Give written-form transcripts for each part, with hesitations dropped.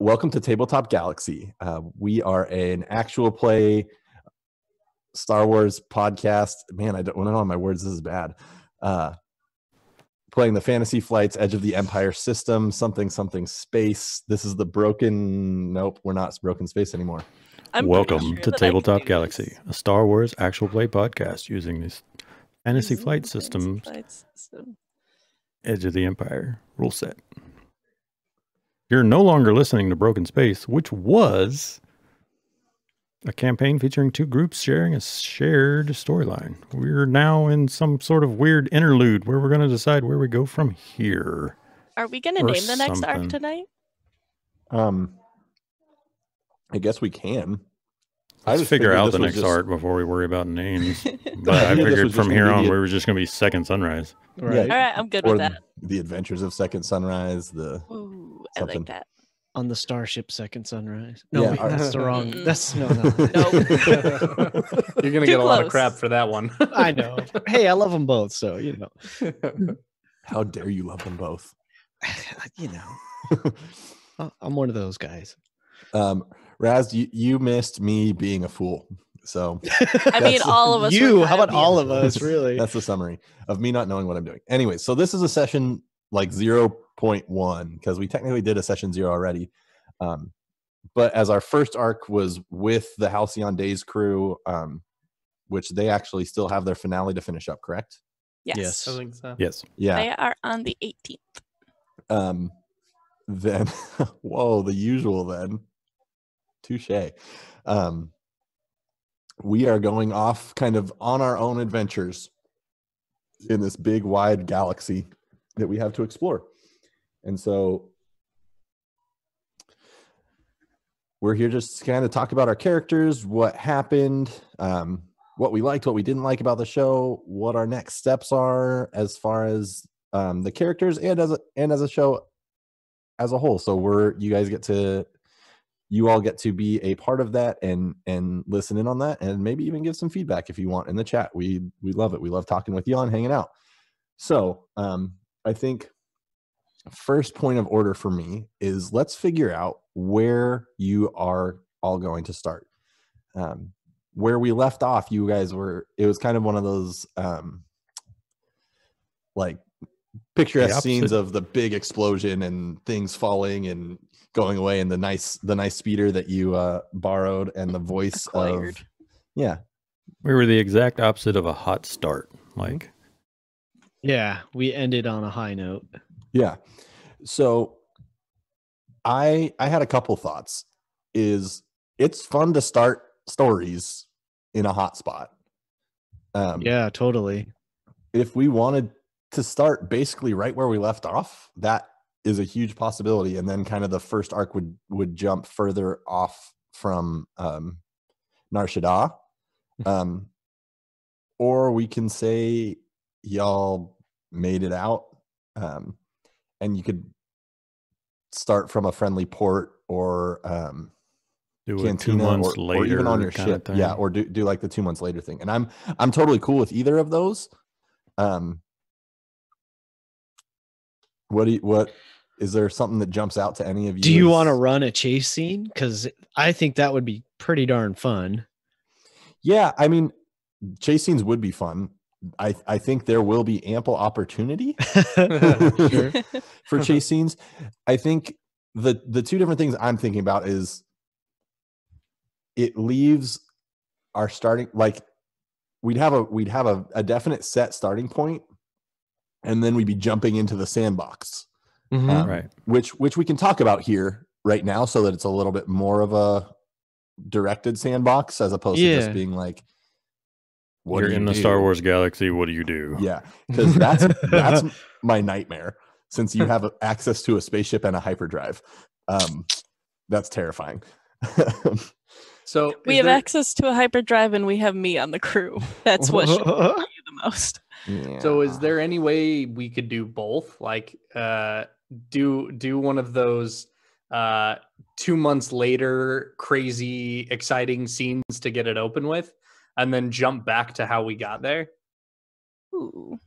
Welcome to Tabletop Galaxy. We are an actual play Star Wars podcast. Man, I don't know my words. This is bad. Playing the Fantasy Flight's Edge of the Empire system, something space. This is the broken. Nope, we're not broken space anymore. Welcome to Tabletop Galaxy, a Star Wars actual play podcast using this Fantasy Flight system, Edge of the Empire rule set. You're no longer listening to Broken Space, which was a campaign featuring two groups sharing a shared storyline. We're now in some sort of weird interlude where we're going to decide where we go from here. Are we going to name the next arc tonight? I guess we can. Let's figure out the next arc before we worry about names. But I figured from here on, we were just going to be Second Sunrise. Right. All right, I'm good with that. The Adventures of Second Sunrise. Ooh, I like that. On the starship Second Sunrise. No, Yeah, wait, that's the wrong. That's no. You're gonna get a lot of crap for that one. I know. Hey, I love them both, so you know. How dare you love them both? You know, I'm one of those guys. Raz, you missed me being a fool. So I mean, all of us. How about all of us? Really? That's the summary of me not knowing what I'm doing. Anyway, so this is a session like 0.1 because we technically did a session 0 already. But as our first arc was with the Halcyon Days crew, which they actually still have their finale to finish up, correct? Yes. I think so. Yes. Yeah. They are on the 18th. Then, whoa, the usual then. Touche. We are going off kind of on our own adventures in this big, wide galaxy that we have to explore. And so we're here just to kind of talk about our characters, what happened, what we liked, what we didn't like about the show, what our next steps are as far as the characters and as a show as a whole. So you all get to be a part of that and listen in on that and maybe even give some feedback if you want in the chat. We love it. We love talking with you and hanging out. So I think first point of order for me is let's figure out where you are all going to start. Where we left off, you guys it was kind of one of those like picturesque scenes of the big explosion and things falling and going away, and the nice speeder that you borrowed and the voice acquired. We were the exact opposite of a hot start. Like, yeah, we ended on a high note. Yeah. So I had a couple thoughts. It's fun to start stories in a hot spot. Yeah, totally. If we wanted to start basically right where we left off, that is a huge possibility, and then kind of the first arc would jump further off from Nar Shaddaa, or we can say y'all made it out, and you could start from a friendly port or do cantina, it 2 months later, or even on your ship, or do like the 2 months later thing. And I'm totally cool with either of those. What is there something that jumps out to any of you? Do you want to run a chase scene? Because I think that would be pretty darn fun. Yeah, I mean, chase scenes would be fun. I think there will be ample opportunity for chase scenes. I think the two different things I'm thinking about is it leaves our starting, like we'd have a definite set starting point, and then we'd be jumping into the sandbox. Right. Which we can talk about here right now, so that it's a little bit more of a directed sandbox as opposed to just being like, what you're in the Star Wars galaxy, what do you do? Yeah, because that's my nightmare, since you have access to a spaceship and a hyperdrive. That's terrifying. So we have access to a hyperdrive and we have me on the crew. That's what should bother you the most. Yeah. So is there any way we could do both? Like do one of those 2 months later crazy exciting scenes to get it open with, and then jump back to how we got there? Ooh.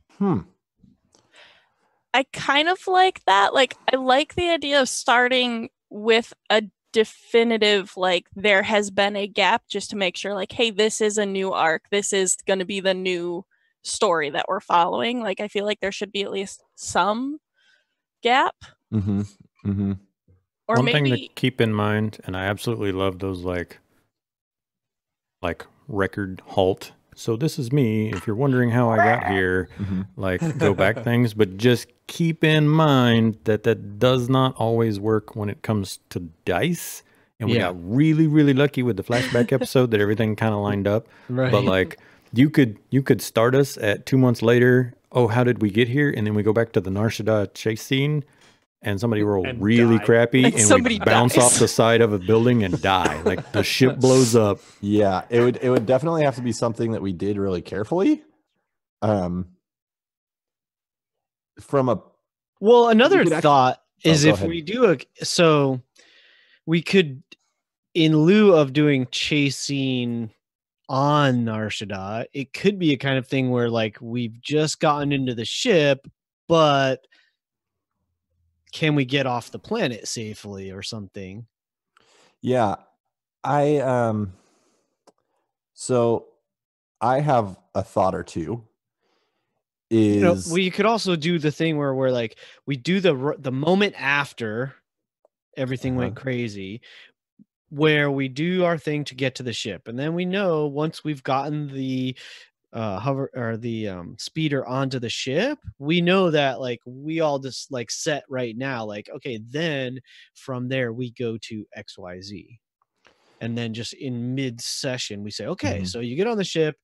I kind of like that. Like, I like the idea of starting with a definitive, like, there has been a gap, just to make sure, like, hey, this is a new arc. This is going to be the new story that we're following. Like, I feel like there should be at least some gap. Mm-hmm. Mm-hmm. Or One maybe thing to keep in mind, and I absolutely love those like record halt. So this is me. If you're wondering how I got here, like go back things, but just keep in mind that that does not always work when it comes to dice. And we got really, really lucky with the flashback episode that everything kind of lined up. Right. But like you could start us at 2 months later. Oh, how did we get here? And then we go back to the Nar Shaddaa chase scene. And somebody roll And really die. crappy, And and somebody we bounce dies. off the side of a building and die. Like the ship blows up. Yeah, it would definitely have to be something that we did really carefully. From a Well, another thought is go if ahead. we do so we could, in lieu of doing chasing on Nar Shaddaa, it could be a kind of thing where like we've just gotten into the ship, but can we get off the planet safely or something? Yeah, so I have a thought or two. We could also do the thing where we're like, we do the moment after everything went crazy, where we do our thing to get to the ship, and then we know once we've gotten the hover or the speeder onto the ship, we know that like we all just like set right now, like, okay, then from there we go to XYZ, and then just in mid session we say, okay, so you get on the ship,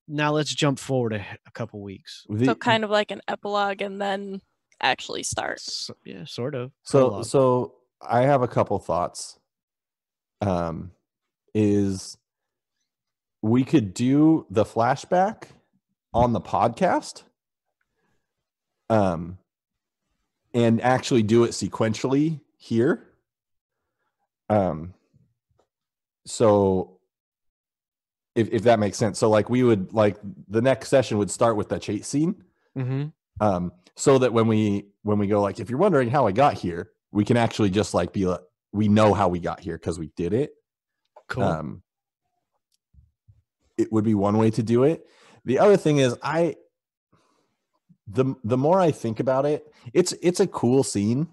now let's jump forward a couple weeks. so kind of like an epilogue and then actually start. So, yeah, sort of. So I have a couple thoughts. Is we could do the flashback on the podcast, and actually do it sequentially here. So if that makes sense. So like we would, like the next session would start with the chase scene. So that when we go, like, if you're wondering how I got here, we can actually just like be like, we know how we got here because we did it. Cool. It would be one way to do it. The other thing is the more I think about it, it's a cool scene.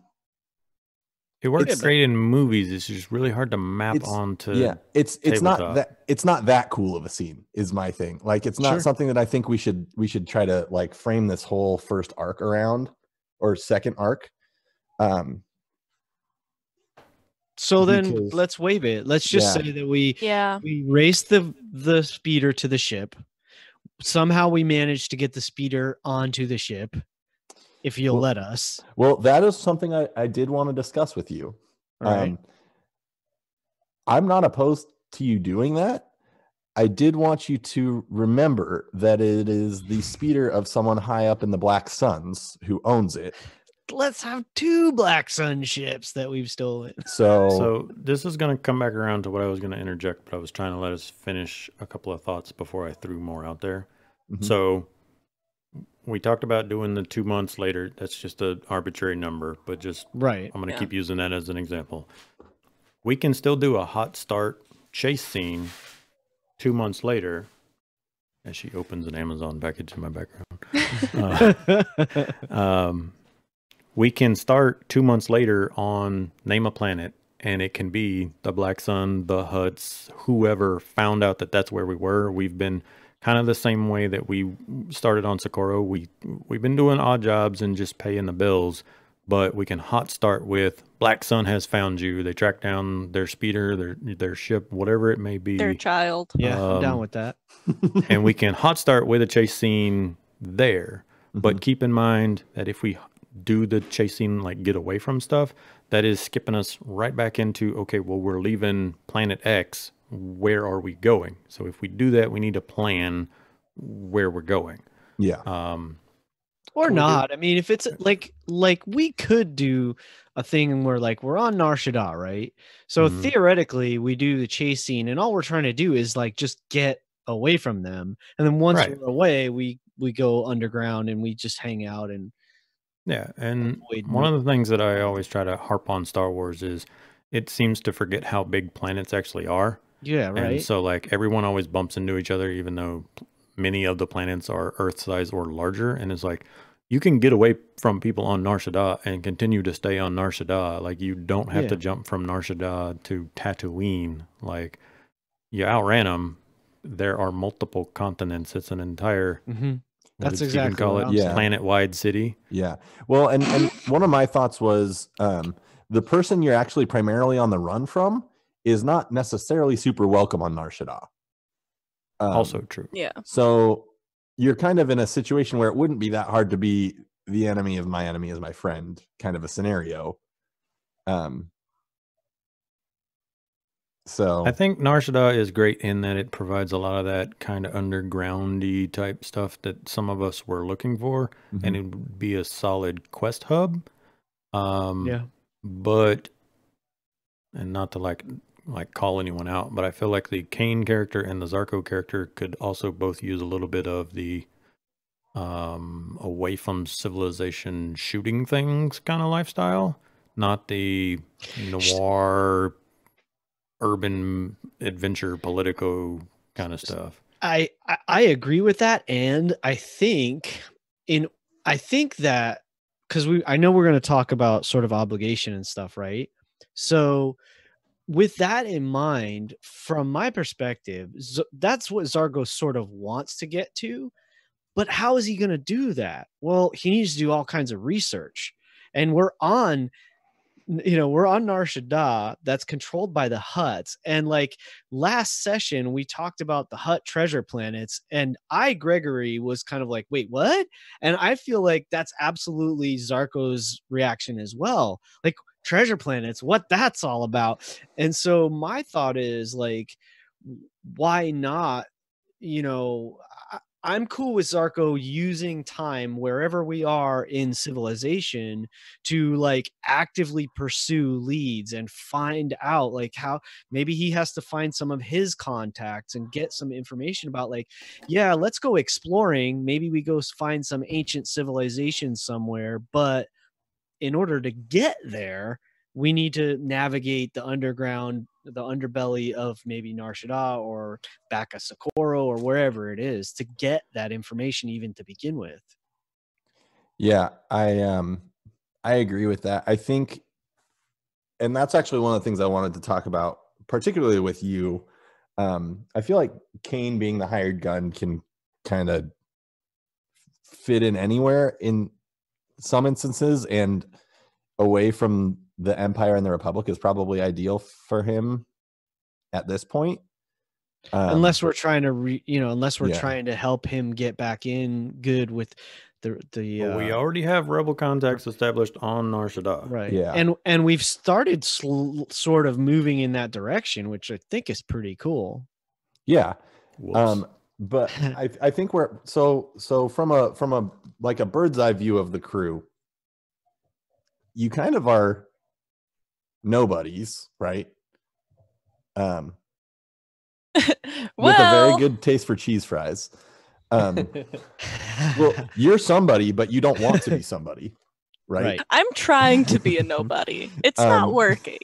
It works great in movies. It's just really hard to map onto. Yeah, it's tabletop. not that cool of a scene is my thing. Like it's not something that I think we should try to like frame this whole first arc around, or second arc. So then let's waive it. Let's just say that we race the speeder to the ship. Somehow we managed to get the speeder onto the ship, if you'll let us. Well, that is something I did want to discuss with you. All right. I'm not opposed to you doing that. I did want you to remember that it is the speeder of someone high up in the Black Suns who owns it. Let's have 2 Black Sun ships that we've stolen. So this is going to come back around to what I was going to interject, but I was trying to let us finish a couple of thoughts before I threw more out there. So we talked about doing the 2 months later. That's just an arbitrary number, but just I'm going to keep using that as an example. We can still do a hot start chase scene 2 months later, as she opens an Amazon package in my background. We can start 2 months later on Name a Planet, and it can be the Black Sun, the Huts, whoever found out that that's where we were. We've been kind of the same way that we started on Socorro. We've been doing odd jobs and just paying the bills, but we can hot start with Black Sun has found you. They track down their speeder, their ship, whatever it may be. Their child. Yeah, I'm down with that. And we can hot start with a chase scene there. But keep in mind that if we do the chasing, like get away from stuff, that is skipping us right back into, okay, well, we're leaving planet X. Where are we going? So if we do that, we need to plan where we're going. Yeah. Or not. I mean, if it's like we could do a thing where like we're on Nar Shaddaa, right? So theoretically we do the chase scene and all we're trying to do is like just get away from them. And then once we're away, we go underground and we just hang out and Yeah, and Avoid one of the things that I always try to harp on Star Wars is it seems to forget how big planets actually are. Yeah, right. And so like everyone always bumps into each other, even though many of the planets are Earth size or larger. And it's like you can get away from people on Nar Shaddaa and continue to stay on Nar Shaddaa. Like you don't have to jump from Nar Shaddaa to Tatooine. Like you outran them. There are multiple continents. It's an entire That's you exactly can call what it I'm planet-wide city. Yeah. Well, and one of my thoughts was the person you're actually primarily on the run from is not necessarily super welcome on Nar Shaddaa. Also true. Yeah. So you're kind of in a situation where it wouldn't be that hard to be the enemy of my enemy is my friend kind of a scenario. So I think Nar Shaddaa is great in that it provides a lot of that kind of undergroundy type stuff that some of us were looking for, and it would be a solid quest hub. But, and not to like call anyone out, but I feel like the Kane character and the Zarko character could also both use a little bit of the away from civilization shooting things kind of lifestyle, not the noir urban adventure politico kind of stuff. I agree with that, and I think that because I know we're going to talk about sort of obligation and stuff, right? So with that in mind, from my perspective, that's what Zargo sort of wants to get to. But how is he going to do that? Well, he needs to do all kinds of research, and we're on Nar Shaddaa that's controlled by the Hutts. And like last session, we talked about the Hutt treasure planets, and Gregory was kind of like, wait, what? And I feel like that's absolutely Zarko's reaction as well. Like treasure planets, what that's all about. And so my thought is like, why not, I'm cool with Zarko using time wherever we are in civilization to like actively pursue leads and find out like how maybe he has to find some of his contacts and get some information about like, yeah, let's go exploring. Maybe we go find some ancient civilization somewhere. But in order to get there, we need to navigate the underground, the underbelly of maybe Nar Shaddaa or Baka Socorro or wherever it is to get that information even to begin with. Yeah, I agree with that. I think, and that's actually one of the things I wanted to talk about, particularly with you. I feel like Kane being the hired gun can kind of fit in anywhere in some instances, and away from the Empire and the Republic is probably ideal for him at this point. Unless we're trying to trying to help him get back in good with the we already have rebel contacts established on Nar Shaddaa. Right. Yeah. And we've started sort of moving in that direction, which I think is pretty cool. Yeah. But I think we're so from a like a bird's eye view of the crew, you kind of are nobodies, right? With a very good taste for cheese fries. Well, you're somebody, but you don't want to be somebody, right? I'm trying to be a nobody. It's not working.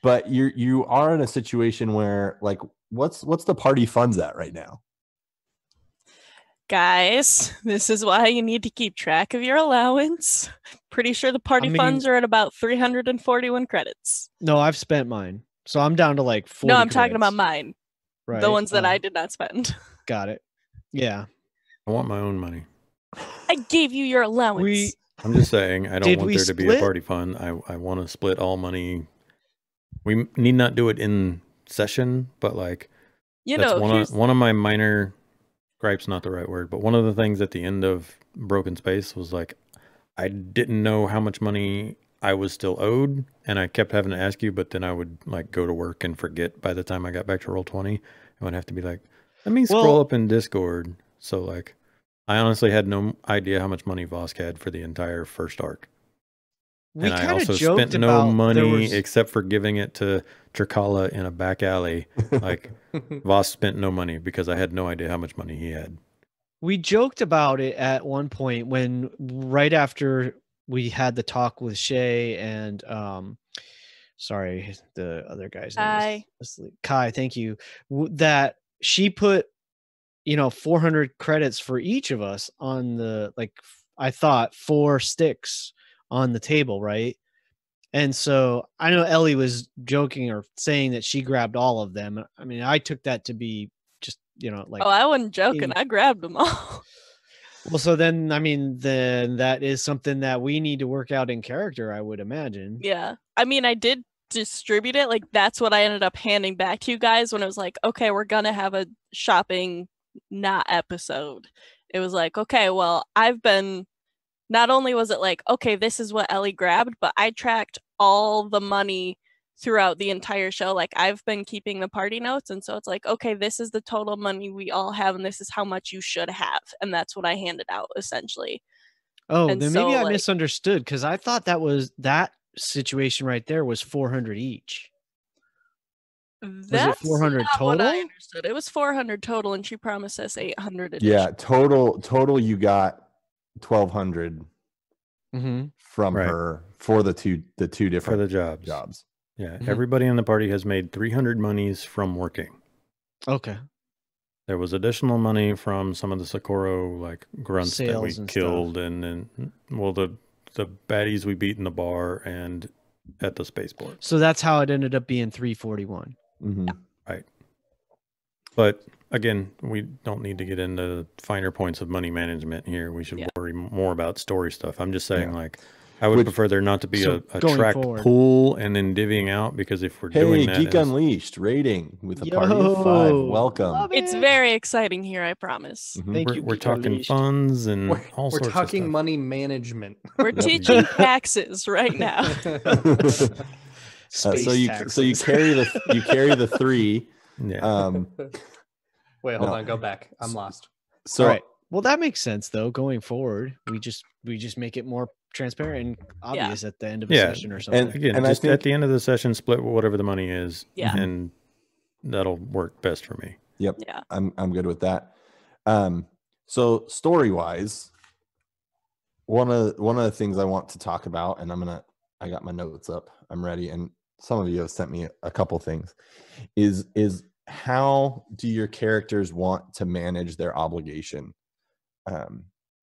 But you are in a situation where like what's the party funds at right now? Guys, this is why you need to keep track of your allowance. Pretty sure the party funds are at about 341 credits. No, I've spent mine. So I'm down to like 40 No, I'm credits. talking about mine. Right. The ones that I did not spend. Got it. Yeah. I want my own money. I gave you your allowance. I'm just saying, I don't want there to be a party fund. I want to split all money. We need not do it in session, but like, one of my minor gripes, not the right word, but one of the things at the end of Broken Space was like, I didn't know how much money I was still owed, and I kept having to ask you, but then I would like go to work and forget by the time I got back to Roll20. I would have to be like, let me scroll up in Discord. So like, I honestly had no idea how much money Vosk had for the entire first arc. And I also spent no money except for giving it to Trikala in a back alley. Like, Voss spent no money because I had no idea how much money he had. We joked about it at one point when right after we had the talk with Shay and sorry, the other guy's name is Kai, thank you. That she put 400 credits for each of us on the, like, I thought 4 sticks on the table, right? And so I know Ellie was joking or saying that she grabbed all of them. I mean, I took that to be just, like, oh, I wasn't joking. I grabbed them all. Well, so then, I mean, then that is something that we need to work out in character, I would imagine. Yeah. I mean, I did distribute it. Like, that's what I ended up handing back to you guys when it was like, okay, we're going to have a shopping not episode. It was like, okay, well, not only was it like, okay, this is what Ellie grabbed, but I tracked all the money throughout the entire show. Like, I've been keeping the party notes, and so it's like, okay, this is the total money we all have, and this is how much you should have, and that's what I handed out essentially. Oh, and then maybe I misunderstood, because I thought that situation right there was 400 each. Was it 400 total? What I understood. It was 400 total, and she promised us 800 additional. Yeah, total you got 1,200 from her for the two different for the jobs. Yeah, everybody in the party has made 300 monies from working. Okay. There was additional money from some of the Socorro like grunts sales that we killed, and then the baddies we beat in the bar and at the spaceport. So that's how it ended up being 341. Yeah. Right. But again, we don't need to get into finer points of money management here. We should worry more about story stuff. I'm just saying, like, I would prefer there not to be a tracked pool and then divvying out, because if we're doing that... Geek Unleashed rating with a party of 5. Welcome. It's very exciting here, I promise. Thank you. We're talking funds and all sorts of stuff. We're talking money management. We're teaching taxes right now. So you carry the 3. Yeah. Wait, hold on. Go back. I'm lost. So, all right. Well, that makes sense though. Going forward, we just make it more transparent and obvious at the end of a session or something. And again, and just at the end of the session, split whatever the money is, and that'll work best for me. Yep. Yeah. I'm good with that. So story wise, one of the things I want to talk about, and I got my notes up. I'm ready, and some of you have sent me a couple things. Is how do your characters want to manage their obligation?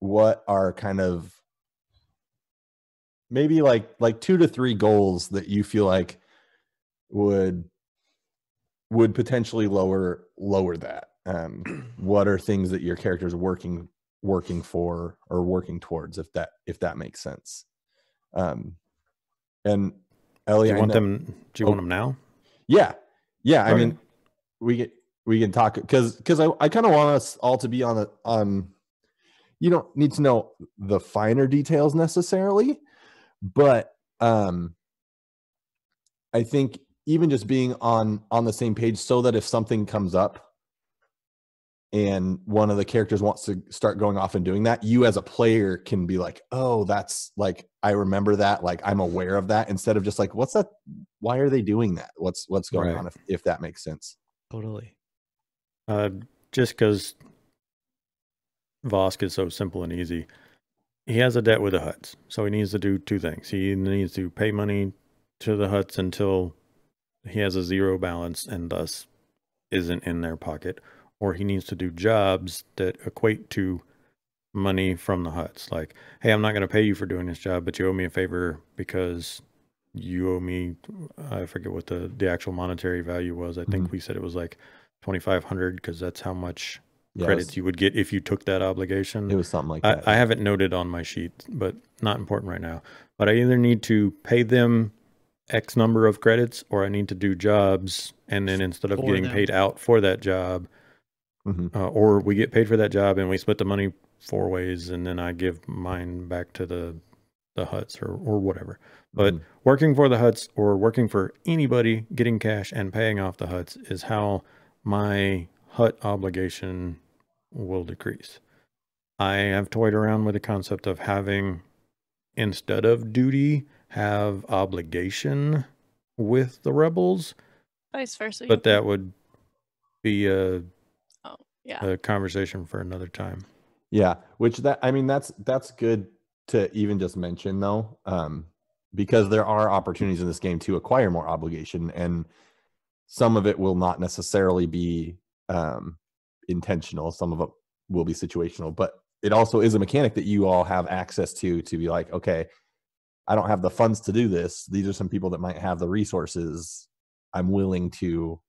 What are kind of maybe like 2 to 3 goals that you feel like would potentially lower that? What are things that your characters are working for or working towards, if that makes sense? And Ellie, do you want them now? Yeah. I mean, we can talk because I kind of want us all to be on. You don't need to know the finer details necessarily, but I think even just being on the same page, so that if something comes up and one of the characters wants to start going off and doing that, you as a player can be like, oh, that's like, I remember that, like I'm aware of that, instead of just like, what's that? Why are they doing that? What's going on? If that makes sense. Totally. Just because Vosk is so simple and easy. He has a debt with the Hutts, so he needs to do 2 things. He needs to pay money to the Hutts until he has a 0 balance and thus isn't in their pocket, or he needs to do jobs that equate to money from the Hutts. Like, hey, I'm not going to pay you for doing this job, but you owe me a favor because you owe me, I forget what the actual monetary value was. I think we said it was like 2,500, because that's how much credits you would get if you took that obligation. It was something like that. I have it noted on my sheet, but not important right now. But I either need to pay them X number of credits, or I need to do jobs, and then instead of getting paid out for that job, or we get paid for that job and we split the money 4 ways, and then I give mine back to the Hutts or whatever. But working for the Hutts or working for anybody, getting cash and paying off the Hutts is how my Hutt obligation will decrease. I have toyed around with the concept of having, instead of duty, have obligation with the rebels. Vice versa. But that would be a conversation for another time. Yeah, which that's good to even just mention though, because there are opportunities in this game to acquire more obligation, and some of it will not necessarily be intentional. Some of it will be situational, but it also is a mechanic that you all have access to be like, okay, I don't have the funds to do this. These are some people that might have the resources. I'm willing to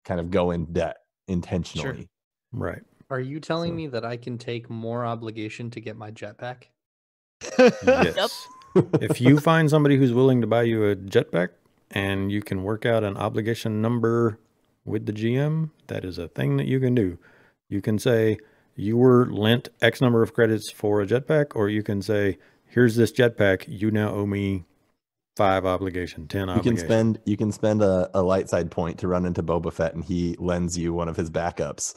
kind of go in debt intentionally. Sure. Right. Are you telling me that I can take more obligation to get my jetpack? Yes. If you find somebody who's willing to buy you a jetpack and you can work out an obligation number with the GM, that is a thing that you can do. You can say you were lent X number of credits for a jetpack, or you can say, here's this jetpack. You now owe me 5 obligation, 10 obligation. You can spend a light side point to run into Boba Fett, and he lends you one of his backups.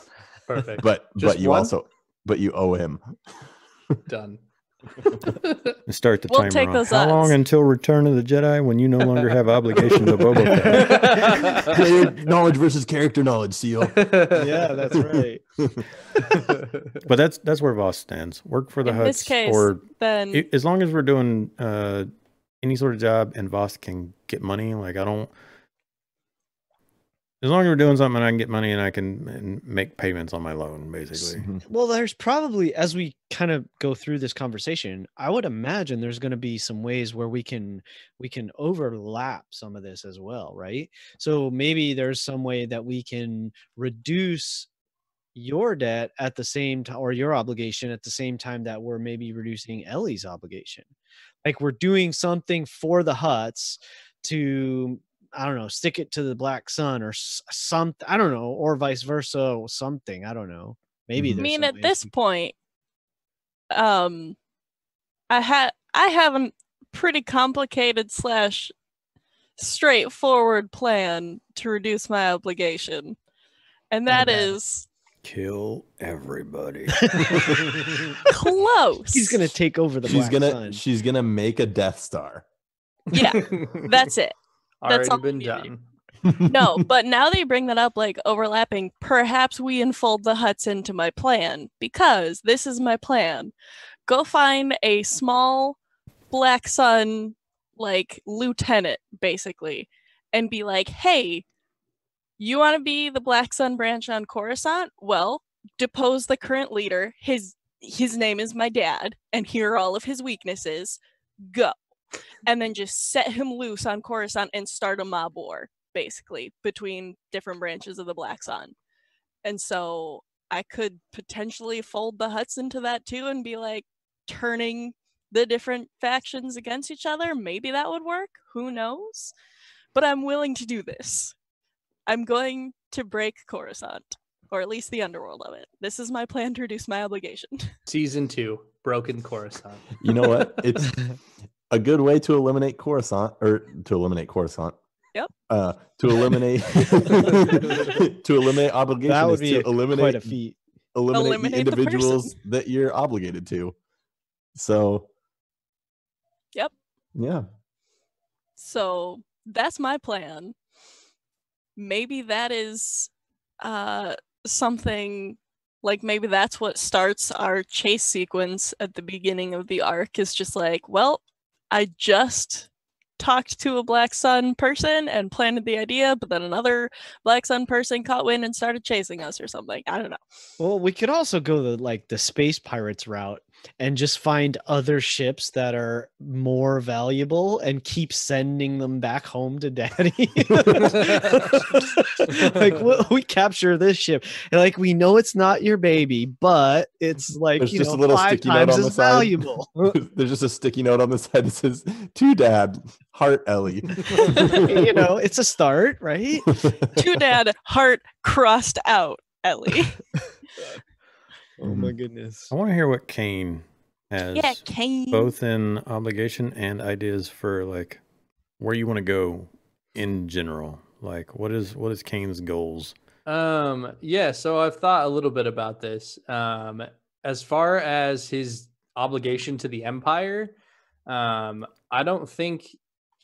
Perfect. But you owe him. Done. Start the We'll timer take off. those How long odds. until Return of the Jedi when you no longer have obligation to Boba Fett? Player knowledge versus character knowledge, Seal. Yeah, that's right. But that's where Voss stands. Work for the In Hutts, this case, or then as long as we're doing any sort of job and Voss can get money, like as long as we're doing something and I can get money and I can make payments on my loan, basically. Well, there's probably, as we kind of go through this conversation, I would imagine there's going to be some ways where we can overlap some of this as well, right? So maybe there's some way that we can reduce your debt at the same time, or your obligation at the same time that we're maybe reducing Ellie's obligation. Like we're doing something for the Hutts to, I don't know, stick it to the Black Sun or something. I don't know, or vice versa, or something. I don't know. Maybe Mhm. I there's mean, some at ways this we- point, I have a pretty complicated / straightforward plan to reduce my obligation, and that is Kill everybody. close. He's gonna take over the Black Sun. She's gonna make a Death Star. Yeah, that's it. That's Already all been we need to do. done. No, but now that you bring that up, like overlapping, perhaps we unfold the Hutts into my plan, because this is my plan. Go find a small Black Sun, like, lieutenant, basically, and be like, hey, you want to be the Black Sun branch on Coruscant? Well, depose the current leader. His name is my dad, and here are all of his weaknesses. Go. And then just set him loose on Coruscant and start a mob war, basically, between different branches of the Black Sun. And so I could potentially fold the Hutts into that too and be like turning the different factions against each other. Maybe that would work. Who knows? But I'm willing to do this. I'm going to break Coruscant, or at least the underworld of it. This is my plan to reduce my obligation. Season 2, Broken Coruscant. You know what? It's a good way to eliminate Coruscant. Yep. To eliminate to eliminate obligation That would is be to eliminate quite a feat. eliminate the Eliminate the individuals that you're obligated to. So Yep. yeah. So that's my plan. Maybe that is something, like maybe that's what starts our chase sequence at the beginning of the arc, is just like, well, I just talked to a Black Sun person and planted the idea, but then another Black Sun person caught wind and started chasing us or something. I don't know. Well, we could also go the space pirates route and just find other ships that are more valuable and keep sending them back home to daddy. Like we capture this ship, and like we know it's not your baby, but it's like There's just a little 5 sticky note times on the as side. valuable. There's just a sticky note on the side that says, "To Dad, Heart Ellie." It's a start, right? To Dad, heart crossed out, Ellie. Oh my goodness. I want to hear what Kane has, Yeah, Kane. both in obligation and ideas for like where you want to go in general. Like what is Kane's goals? Yeah, so I've thought a little bit about this. As far as his obligation to the Empire, I don't think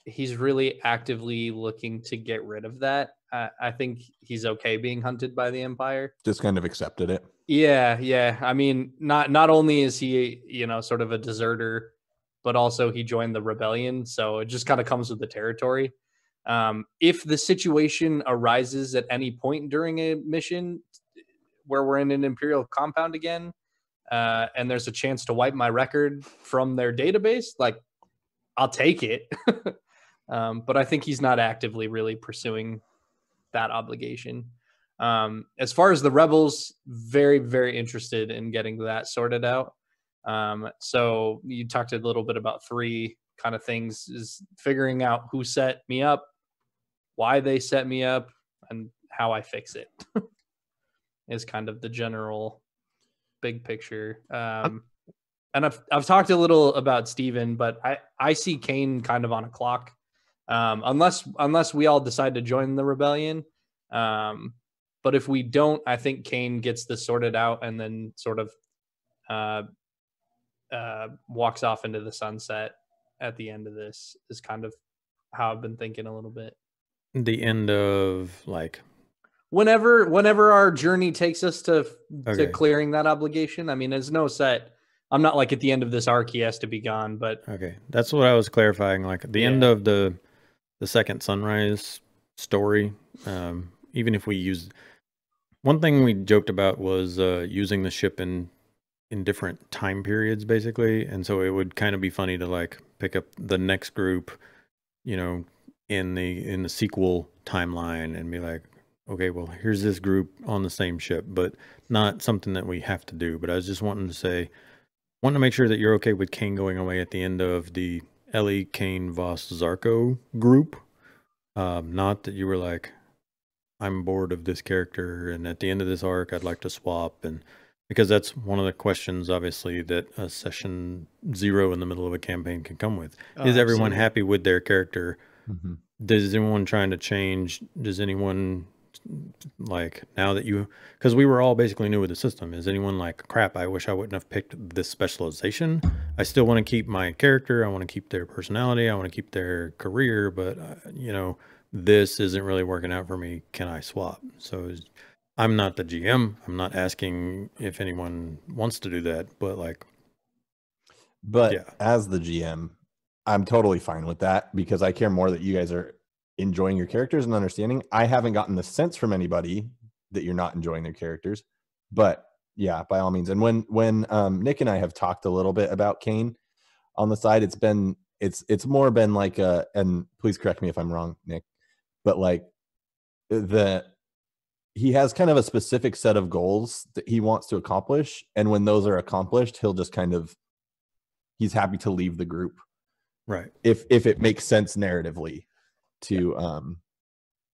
he's really actively looking to get rid of that. I think he's okay being hunted by the Empire. Just kind of accepted it. Yeah. I mean, not only is he, sort of a deserter, but also he joined the rebellion. So it just kind of comes with the territory. If the situation arises at any point during a mission where we're in an Imperial compound again, and there's a chance to wipe my record from their database, like, I'll take it. But I think he's not actively really pursuing that obligation. As far as the rebels, very, very interested in getting that sorted out. So you talked a little bit about 3 kind of things, is figuring out who set me up, why they set me up, and how I fix it is kind of the general big picture. And I've talked a little about Steven, but I see Kane kind of on a clock. Unless we all decide to join the rebellion. But if we don't, I think Kane gets this sorted out and then sort of walks off into the sunset at the end of this, is kind of how I've been thinking a little bit. The end of, like, whenever our journey takes us to clearing that obligation. I mean, there's no set. I'm not like at the end of this arc he has to be gone, but okay, that's what I was clarifying. Like at the end of the second Sunrise story, even if we use, one thing we joked about was using the ship in different time periods, basically, and so it would kind of be funny to like pick up the next group, in the sequel timeline and be like, okay, well, here's this group on the same ship, but not something that we have to do. But I was just wanting to make sure that you're okay with Kane going away at the end of the Ellie, Kane, Voss, Zarko group. Not that you were like, I'm bored of this character, and at the end of this arc, I'd like to swap. And because that's one of the questions, obviously, that a session 0 in the middle of a campaign can come with. Is everyone happy with their character? Mm-hmm. Does anyone trying to change? Does anyone, like, now that because we were all basically new with the system, is anyone like, crap, I wish I wouldn't have picked this specialization? I still want to keep my character, I want to keep their personality, I want to keep their career, but this isn't really working out for me, can I swap? So I'm not the GM, I'm not asking if anyone wants to do that, but as the GM, I'm totally fine with that, because I care more that you guys are enjoying your characters and understanding. I haven't gotten the sense from anybody that you're not enjoying their characters, but yeah, by all means. And when Nick and I have talked a little bit about Kane on the side, it's more been like and please correct me if I'm wrong, Nick, but like he has kind of a specific set of goals that he wants to accomplish, and when those are accomplished, he'll just he's happy to leave the group, right? If it makes sense narratively. Well,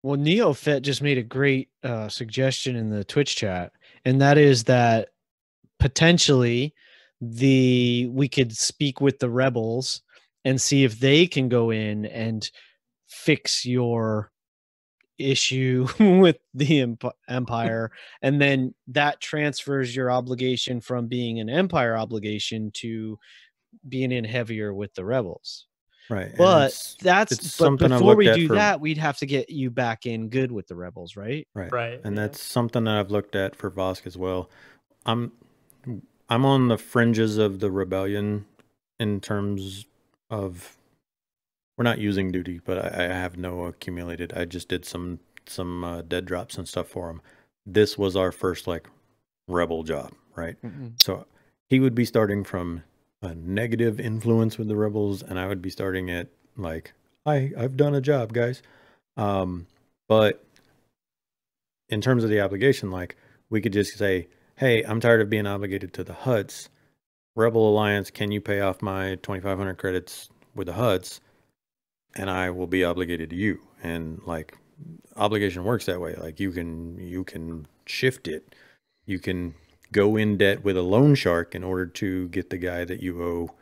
Neofit just made a great suggestion in the Twitch chat, and that is that potentially we could speak with the rebels and see if they can go in and fix your issue with the Empire, and then that transfers your obligation from being an Empire obligation to being in heavier with the rebels. Right. But before we do that, we'd have to get you back in good with the rebels, right? Right. And that's something that I've looked at for Vosk as well. I'm on the fringes of the rebellion in terms of, we're not using duty, but I have no accumulated. I just did some dead drops and stuff for him. This was our first like rebel job, right? Mm-hmm. So he would be starting from a negative influence with the rebels, and I would be starting at like, I've done a job, guys. But in terms of the obligation, like, we could just say, hey, I'm tired of being obligated to the Hutts. Rebel Alliance, can you pay off my 2,500 credits with the Hutts? And I will be obligated to you. And like, obligation works that way. Like, you can shift it. You can go in debt with a loan shark in order to get the guy that you owe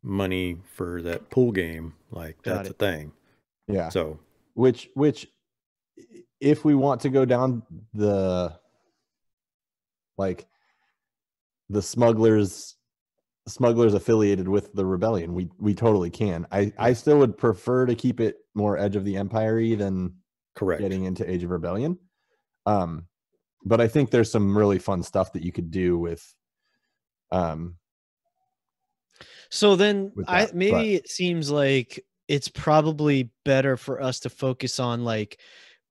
money for that pool game. Like, that's a thing. Yeah. So which if we want to go down the smugglers smugglers affiliated with the rebellion. We totally can. I still would prefer to keep it more Edge of the Empire-y than getting into Age of Rebellion. But I think there's some really fun stuff that you could do with so then maybe it seems like it's probably better for us to focus on like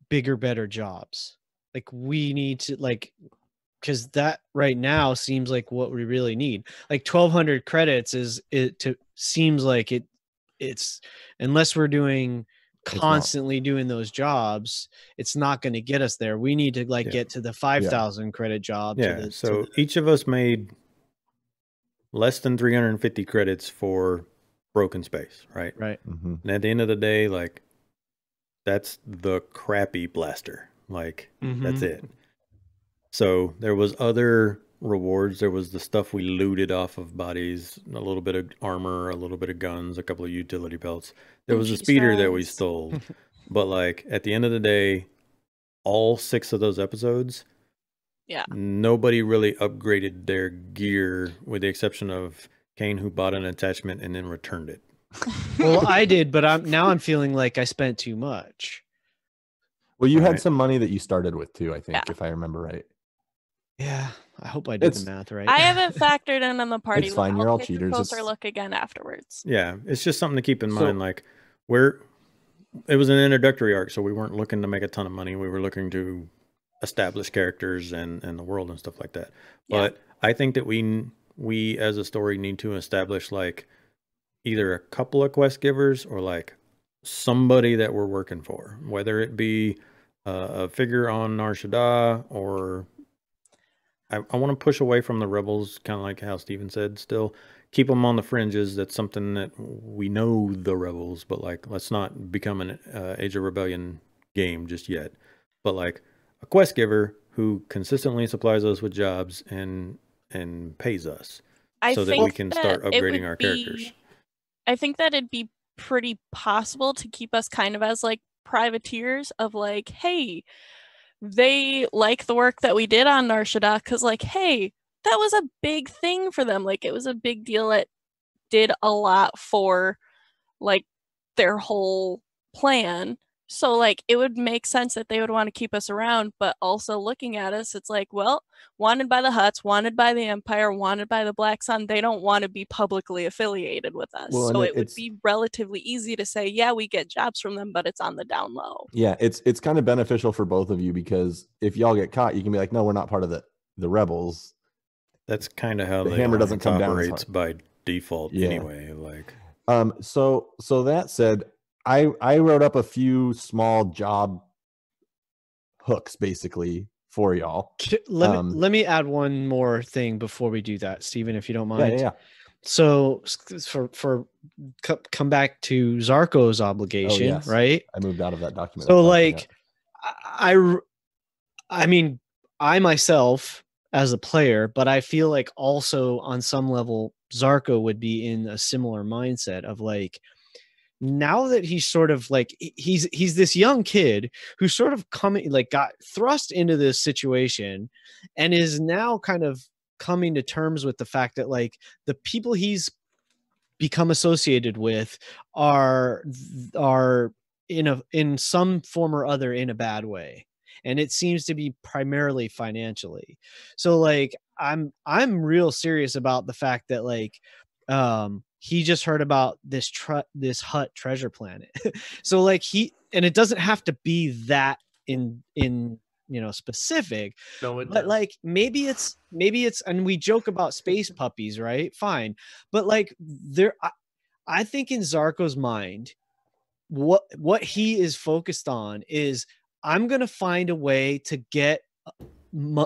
bigger, better jobs. Like we need to because that right now seems like what we really need. Like 1,200 credits seems like it's unless we're doing constantly doing those jobs, it's not going to get us there. We need to get to the 5,000 credit job. Yeah. Each of us made less than 350 credits for Broken Space, right? Right. Mm-hmm. And at the end of the day, like that's the crappy blaster. Like that's it. So there was other rewards. There was the stuff we looted off of bodies, a little bit of armor, a little bit of guns, a couple of utility belts. There was a speeder that we stole. But like at the end of the day, all 6 of those episodes, nobody really upgraded their gear with the exception of Kane, who bought an attachment and then returned it. Well, I did, but I'm feeling like I spent too much. Well, you had some money that you started with too, I think, if I remember right. Yeah, I hope I did the math right. I haven't factored in on the party. It's fine. You're all cheaters. Closer look again afterwards. Yeah, it's just something to keep in mind. Like it was an introductory arc, so we weren't looking to make a ton of money. We were looking to establish characters and the world and stuff like that. But I think that we as a story need to establish like either a couple of quest givers or like somebody that we're working for, whether it be a figure on Nar Shaddaa or I want to push away from the rebels, kind of like how Steven said, still keep them on the fringes. That's something that we know the rebels, but like, let's not become an Age of Rebellion game just yet. But like a quest giver who consistently supplies us with jobs and pays us so that we can start upgrading our characters. I think that it'd be pretty possible to keep us kind of as like privateers of like, hey, they like the work that we did on Nar Shaddaa because like, hey, that was a big thing for them. Like it was a big deal. It did a lot for like their whole plan. So like it would make sense that they would want to keep us around, but also looking at us, it's like, well, wanted by the Hutts, wanted by the Empire, wanted by the Black Sun. They don't want to be publicly affiliated with us. Well, so it would be relatively easy to say, yeah, we get jobs from them, but it's on the down low. Yeah, it's kind of beneficial for both of you because if y'all get caught, you can be like, no, we're not part of the rebels. That's kind of how the hammer doesn't come down by default anyway. Like, so that said, I wrote up a few small job hooks basically for y'all. Let me add one more thing before we do that, Steven, if you don't mind. Yeah. So for come back to Zarko's obligation, right? I moved out of that document. So like, I mean, I myself as a player, but I feel like also on some level, Zarko would be in a similar mindset of like, now that he's sort of like he's this young kid who's sort of got thrust into this situation and is now kind of coming to terms with the fact that like the people he's become associated with are in some form or other in a bad way, and it seems to be primarily financially. So like I'm real serious about the fact that like he just heard about this Hutt treasure planet. So like and it doesn't have to be that in specific, but like maybe it's, and we joke about space puppies, right? Fine. But like I think in Zarko's mind, what he is focused on is I'm going to find a way to get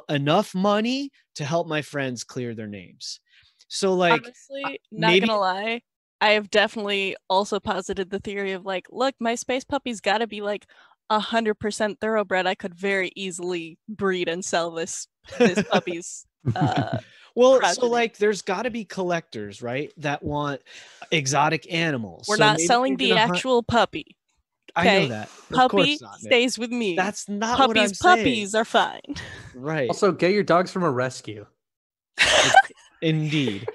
enough money to help my friends clear their names. So like, honestly, not gonna lie, I have definitely also posited the theory of like, look, my space puppy's got to be like 100% thoroughbred. I could very easily breed and sell this puppy's. Well, progeny. So like, there's got to be collectors, right, that want exotic animals. We're not selling the actual puppy. Okay? I know that. Puppy stays with me. That's not puppies. What I'm saying. Puppies are fine. Right. Also, get your dogs from a rescue. Indeed.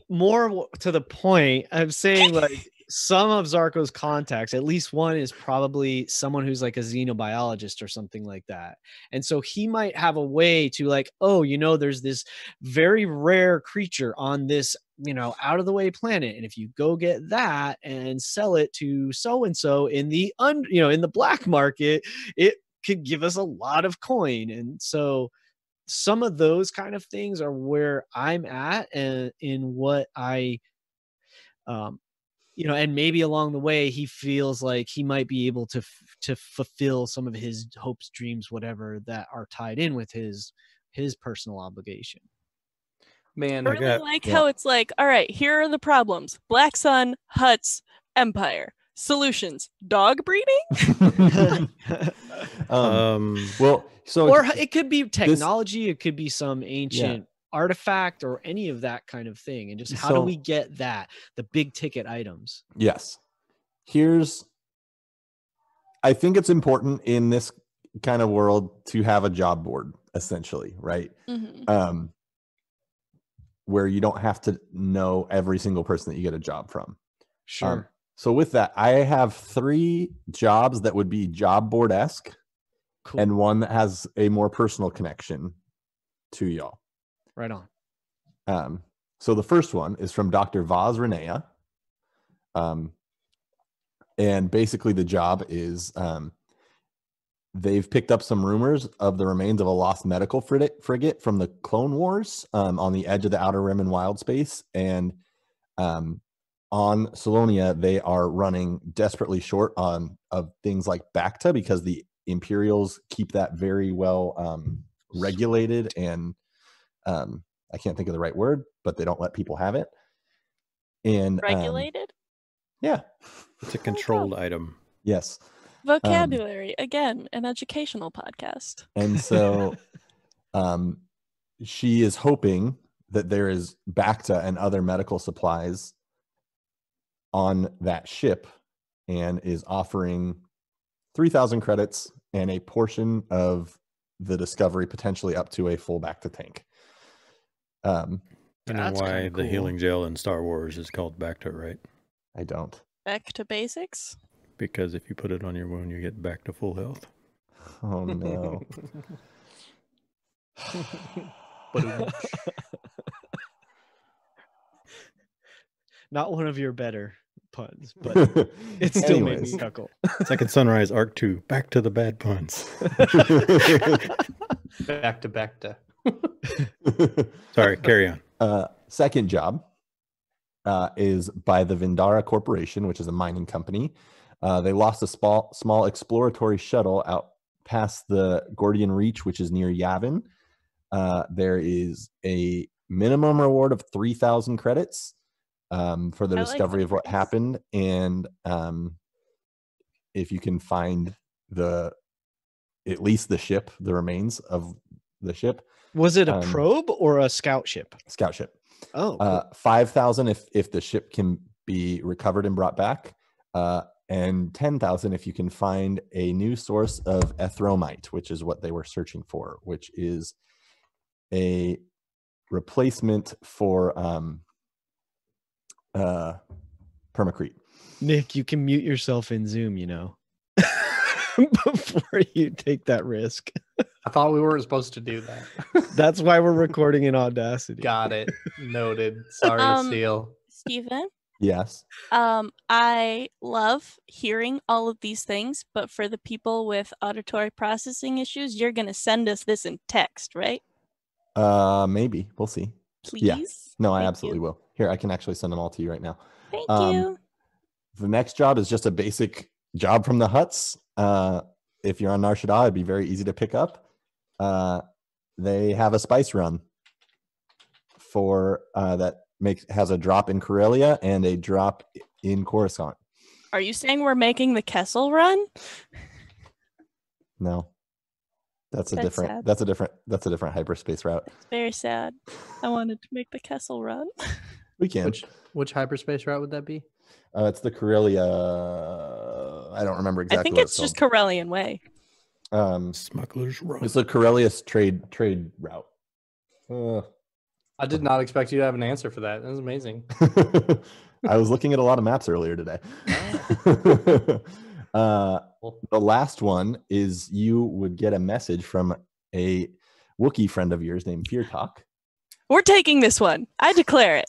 more to the point, I'm saying like some of Zarko's contacts, at least one is probably someone who's like a xenobiologist or something like that. And so he might have a way to like, oh, there's this very rare creature on this, out of the way planet. And if you go get that and sell it to so-and-so in the, in the black market, it could give us a lot of coin. And so some of those kind of things are where I'm at, and in what I, and maybe along the way he feels like he might be able to fulfill some of his hopes, dreams, whatever that are tied in with his personal obligation. Man, I really like how it's like, all right, here are the problems: Black Sun, Huts, Empire. Solutions: dog breeding. Well, so or it could be technology, it could be some ancient artifact or any of that kind of thing. And just how do we get that, the big ticket items? Yes. I think it's important in this kind of world to have a job board, essentially, right? Mm-hmm. Where you don't have to know every single person that you get a job from. Sure. So with that, I have 3 jobs that would be job board-esque. Cool. And one that has a more personal connection to y'all. Right on. So the first one is from Dr. Vaz Renea. And basically the job is they've picked up some rumors of the remains of a lost medical frigate from the Clone Wars on the edge of the Outer Rim and Wild Space. And on Solonia, they are running desperately short of things like Bacta because the Imperials keep that very well regulated, and I can't think of the right word, but they don't let people have it. And regulated? Yeah. It's a controlled item. Yes. Vocabulary, again, an educational podcast. And so she is hoping that there is Bacta and other medical supplies on that ship, and is offering 3,000 credits and a portion of the discovery, potentially up to a full Bacta tank. You know why the healing gel in Star Wars is called Bacta, right? I don't. Back to basics? Because if you put it on your wound, you get back to full health. Oh, no. Not one of your better puns, but it still made me chuckle. Second Sunrise Arc 2, back to the bad puns. Back to Bacta. Sorry, carry on. Second job is by the Vindara Corporation, which is a mining company. They lost a small exploratory shuttle out past the Gordian Reach, which is near Yavin. There is a minimum reward of 3,000 credits for the discovery of what happened. And if you can find at least the ship, the remains of the ship. Was it a probe or a scout ship? Scout ship. Oh, cool. 5,000 if the ship can be recovered and brought back, and 10,000 if you can find a new source of ethromite, which is what they were searching for, which is a replacement for permacrete. Nick, you can mute yourself in Zoom, before you take that risk. I thought we weren't supposed to do that. That's why we're recording in Audacity. Got it. Noted. Sorry to steal. Steven? Yes. I love hearing all of these things, but for the people with auditory processing issues, you're going to send us this in text, right? Maybe. We'll see. Please? Yeah. No, I absolutely will. Here, I can actually send them all to you right now. Thank you. The next job is just a basic job from the huts. If you're on Nar Shaddaa, it'd be very easy to pick up. They have a spice run for that has a drop in Corellia and a drop in Coruscant. Are you saying we're making the Kessel run? No. That's a different hyperspace route. It's very sad. I wanted to make the Kessel run. We can. Which hyperspace route would that be? It's the Corellia. I don't remember exactly. I think it's just Corellian Way. Smuggler's Run. It's the Corellius trade route. I did not expect you to have an answer for that. That was amazing. I was looking at a lot of maps earlier today. The last one is you would get a message from a Wookiee friend of yours named Fear Talk. We're taking this one. I declare it.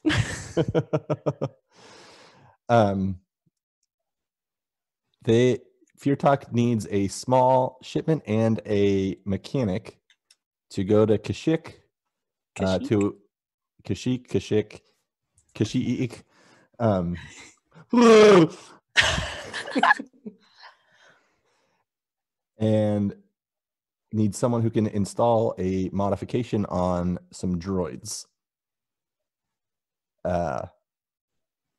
Fear Talk needs a small shipment and a mechanic to go to Kashyyyk. Kashyyyk. And need someone who can install a modification on some droids.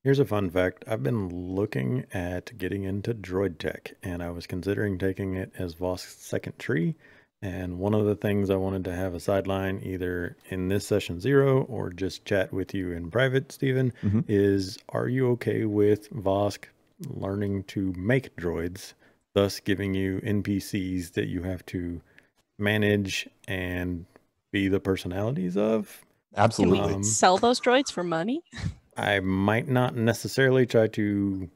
Here's a fun fact. I've been looking at getting into droid tech, and I was considering taking it as Vosk's second tree. And one of the things I wanted to have a sideline, either in this session 0 or just chat with you in private, Stephen, is are you okay with Vosk learning to make droids, thus giving you NPCs that you have to manage and be the personalities of? Absolutely. Can we sell those droids for money? I might not necessarily try to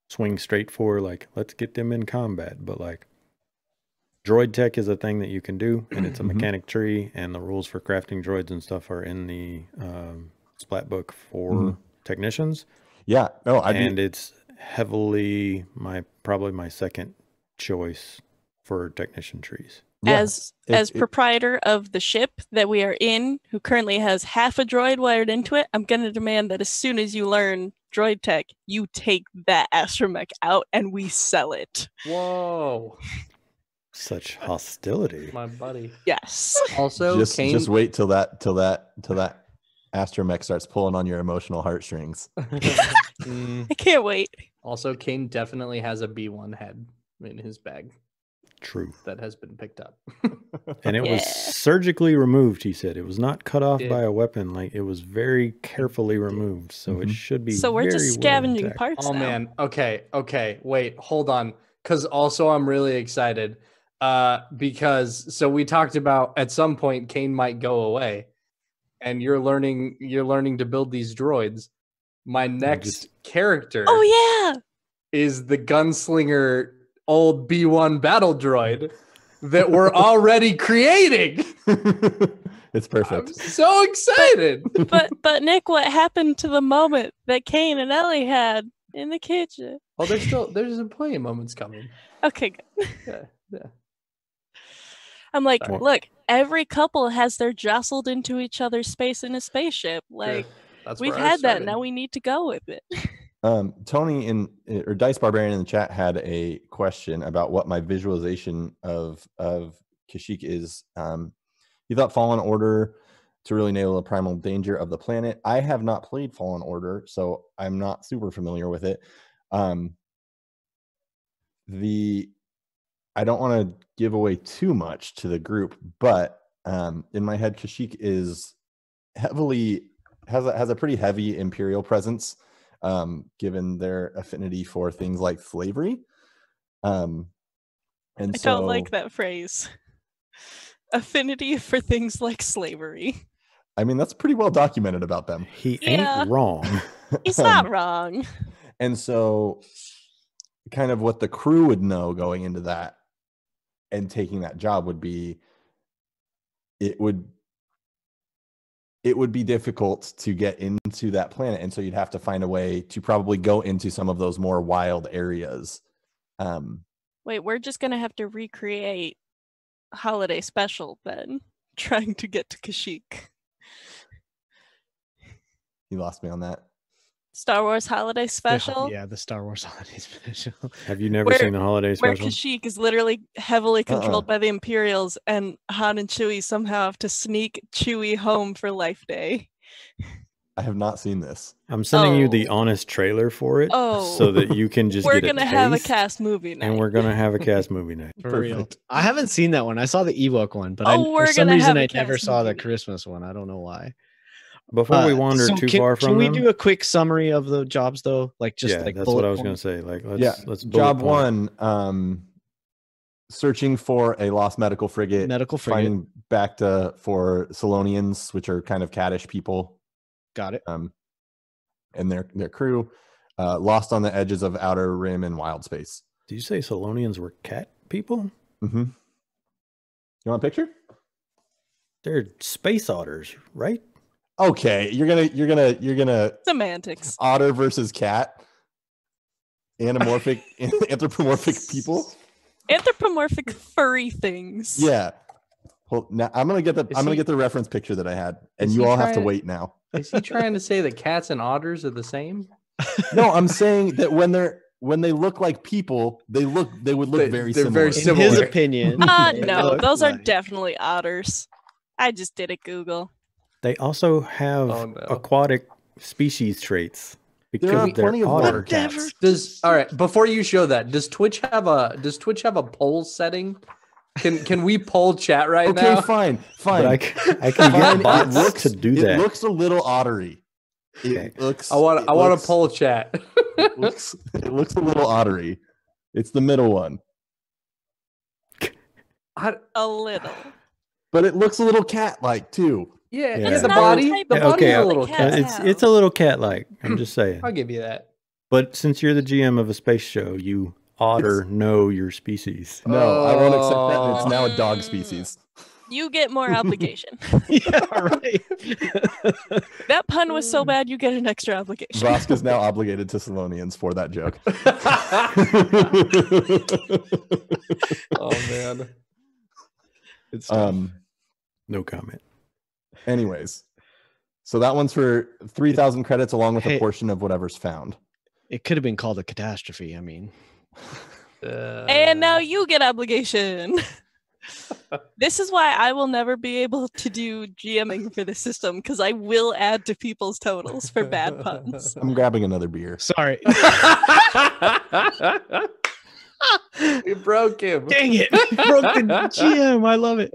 swing straight for like, let's get them in combat, but like droid tech is a thing that you can do, and it's a mechanic tree, and the rules for crafting droids and stuff are in the splat book for technicians. Yeah. No, it's heavily probably my second choice for technician trees. Yeah. As proprietor of the ship that we are in, who currently has half a droid wired into it, I'm going to demand that as soon as you learn droid tech, you take that astromech out and we sell it. Whoa. Such hostility. My buddy. Yes. Also, just wait till that astromech starts pulling on your emotional heartstrings. I can't wait. Also, Kane definitely has a B1 head in his bag. True. That has been picked up. And it was surgically removed, he said. It was not cut off by a weapon. Like, it was very carefully removed. So it should be So we're just scavenging parts now. Man. Okay. Wait, hold on. Because also I'm really excited. Because so we talked about at some point Kane might go away. And you're learning to build these droids. My next character is the gunslinger old B1 battle droid that we're already creating. It's perfect. I'm so excited. But Nick, what happened to the moment that Kane and Ellie had in the kitchen? Oh, there's plenty of moments coming. Okay, good. Yeah. I'm like, look, every couple has their jostled into each other's space in a spaceship. Like, we've had that. Now we need to go with it. Tony or Dice Barbarian in the chat had a question about what my visualization of Kashyyyk is. He thought Fallen Order to really nail the primal danger of the planet. I have not played Fallen Order, so I'm not super familiar with it. I don't want to give away too much to the group, but in my head, Kashyyyk is has a pretty heavy Imperial presence. Given their affinity for things like slavery. I don't like that phrase. Affinity for things like slavery. I mean, that's pretty well documented about them. He ain't wrong. He's not wrong. And so kind of what the crew would know going into that and taking that job would be, it would be difficult to get into that planet. And so you'd have to find a way to probably go into some of those more wild areas. Wait, we're just going to have to recreate Holiday Special then, trying to get to Kashyyyk. You lost me on that. Star Wars Holiday Special? Yeah, the Star Wars Holiday Special. Have you never seen the Holiday Special? Where Kashyyyk is literally heavily controlled by the Imperials, and Han and Chewie somehow have to sneak Chewie home for Life Day. I have not seen this. I'm sending you the honest trailer for it so that you can just we're get a gonna have a cast movie night. And we're going to have a cast movie night. For real. I haven't seen that one. I saw the Ewok one, but for some reason I never saw the Christmas one. I don't know why. Before we wander too far from them, can we do a quick summary of the jobs though? Like just like that's what I was going to say. Like let's job one. searching for a lost medical frigate. Finding back for Solonians, which are kind of cattish people. Got it. And their crew, lost on the edges of Outer Rim and Wild Space. Did you say Solonians were cat people? Mm-hmm. You want a picture? They're space otters, right? Okay, you're gonna semantics. Otter versus cat. Anthropomorphic people. Anthropomorphic furry things. Yeah. Well, now I'm gonna get the reference picture that I had, and you all have to wait now. Is he trying to say that cats and otters are the same? No, I'm saying that when they look like people, they would look very similar. Very similar. In his opinion. No, those are definitely otters. I just did a Google. They also have aquatic species traits because they're otter cats. All right, before you show that, does Twitch have a poll setting? Can we poll chat right now? Okay, fine. But I can get bots to do that. It looks a little ottery. It looks. I want to poll chat. it looks a little ottery. It's the middle one. A little. But it looks a little cat-like too. Yeah, It's the not body. the type The of body's okay, a little cat. cat. It's a little cat-like. I'm just saying. I'll give you that. But since you're the GM of a space show, you know your species. No, I won't accept that. And it's now a dog species. You get more obligation. Yeah, right. That pun was so bad, you get an extra obligation. Vosk is now obligated to Solonians for that joke. Oh man. It's No comment. Anyways, so that one's for 3,000 credits along with a portion of whatever's found. It could have been called a catastrophe. I mean, and now you get obligation. This is why I will never be able to do GMing for the system, because I will add to people's totals for bad puns. I'm grabbing another beer. sorry. You broke him. Dang it. Broke the GM. I love it.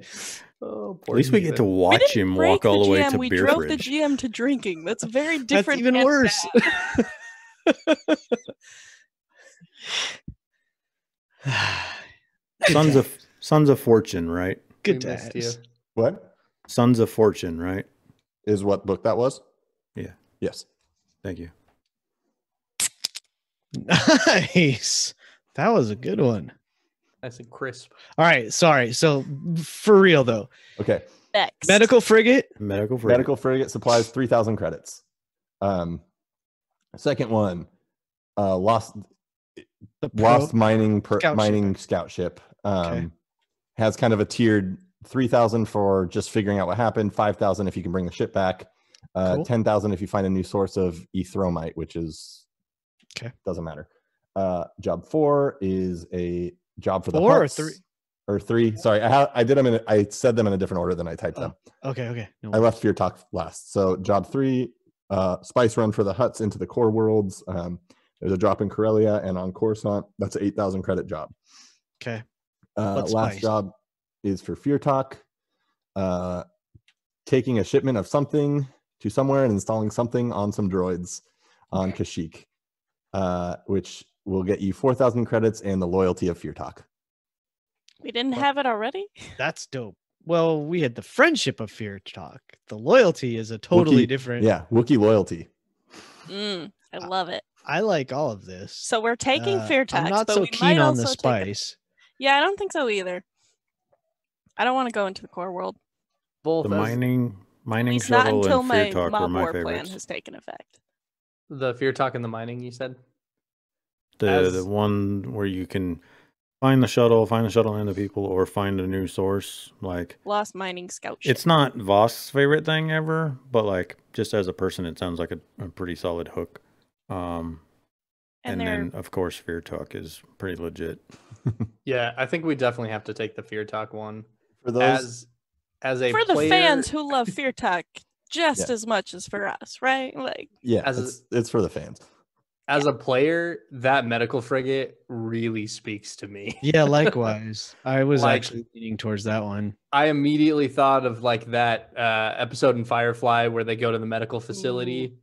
Oh, At least we get to watch him walk all the way to we beer drove fridge. the GM to drinking. That's very different. That's even and worse. bad. Sons of Fortune, right? Good We missed times. you. What Sons of Fortune, right? is what book that was? Yeah. Yes. Thank you. Nice. That was a good one. Nice and crisp. All right. Sorry. So for real though, Okay. Next. medical frigate. Medical frigate. Medical frigate supplies 3,000 credits. Second one, lost mining scout ship. Has kind of a tiered 3,000 for just figuring out what happened, 5,000 if you can bring the ship back, Cool. 10,000 if you find a new source of ethromite, which is doesn't matter. Job 4 is a job for the Four or huts. three? Or 3. Sorry, I did them I said them in a different order than I typed them. Okay. No I left Fear Talk last. So job 3, spice run for the huts into the core worlds. There's a drop in Corellia and on Coruscant. That's an 8,000 credit job. Okay. Last spice? job is for Fear Talk. Taking a shipment of something to somewhere and installing something on some droids on Kashyyyk, which will get you 4,000 credits and the loyalty of Fear Talk. We didn't have it already? That's dope. Well, we had the friendship of Fear Talk. The loyalty is a totally different. Yeah, Wookiee loyalty. I love it. I like all of this. So we're taking fear tax. I'm not but so we keen might on the also take spice. Yeah, I don't think so either. I don't want to go into the core world. Both The as- mining At least not shuttle until and my Fear Talk were mob my war plan favorites. has taken effect. the Fear Talk and the mining, you said? The one where you can find the shuttle and the people, or find a new source. Like, Lost mining scout ship. it's not Vosk's favorite thing ever, but like just as a person, it sounds like a pretty solid hook. And then of course Fear Talk is pretty legit. Yeah, I think we definitely have to take the Fear Talk one. For those, As a for the player, fans who love Fear Talk just Yeah. as much as for us, right? Like, yeah, as it's for the fans. as a player, that medical frigate really speaks to me. Yeah, likewise. I was Like- actually leaning towards that one. I immediately thought of like that episode in Firefly where they go to the medical facility.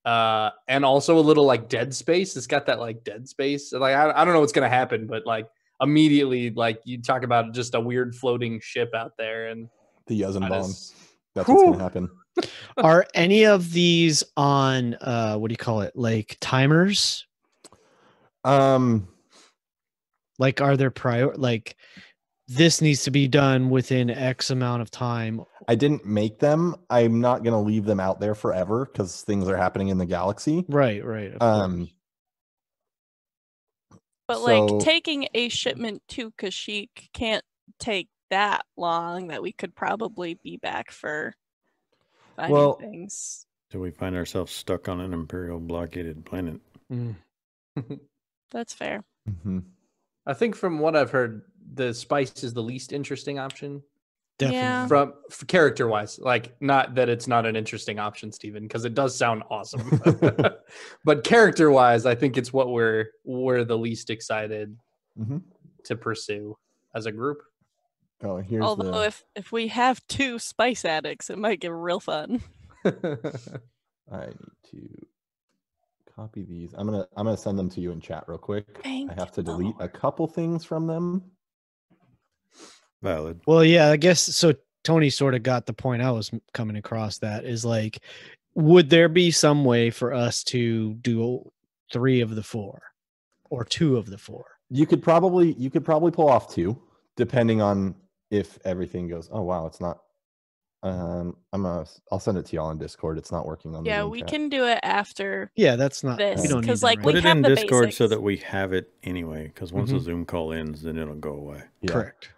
And also a little like Dead Space. It's got that like Dead Space. Like I don't know what's gonna happen, but like immediately, like, you talk about just a weird floating ship out there, and The Yuzenbon. just- That's what's going to happen. Are any of these on what do you call it? Like timers? Like, are there like this needs to be done within X amount of time? I didn't make them. I'm not going to leave them out there forever because things are happening in the galaxy. Right. Of course. But So- like taking a shipment to Kashyyyk can't take that long that we could probably be back for finding Well- things. Do we find ourselves stuck on an Imperial blockaded planet? Mm. That's fair. Mhm. I think from what I've heard, the spice is the least interesting option Definitely. Yeah. from character wise. Like, not that it's not an interesting option, Steven, because it does sound awesome. But character wise, I think it's what we're the least excited Mhm. to pursue as a group. Oh, here's Although the. if we have 2 spice addicts, it might get real fun. I need to copy these. I'm gonna send them to you in chat real quick. Thank I have to you, delete a Lord. couple things from them. Valid. Well, yeah, I guess so. Tony sort of got the point I was coming across. That is like, would there be some way for us to do 3 of the 4 or 2 of the 4? You could probably pull off 2, depending on if everything goes. Oh wow, it's not. I'll send it to y'all on Discord. It's not working on the Yeah, Zoom we chat. can do it after. Yeah, that's not. This, we don't need 'cause, that like, right Put we it have in the Discord so basics. that we have it anyway, because once a Zoom call ends, then it'll go away. Yeah. Correct.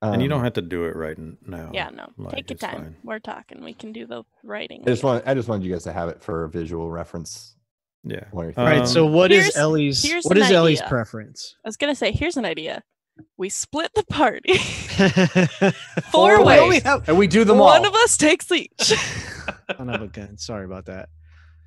And you don't have to do it right now. Yeah, no. Like, Take your it's time. fine. We're talking. We can do the writing. I just wanted you guys to have it for visual reference. Yeah. While you're All right. So Um, what is here's- Ellie's? here's What an is Ellie's idea. preference? I was gonna say, here's an idea. We split the party. Four Four ways. ways. And we do them One all. of us takes each. Son of a gun. Sorry about that.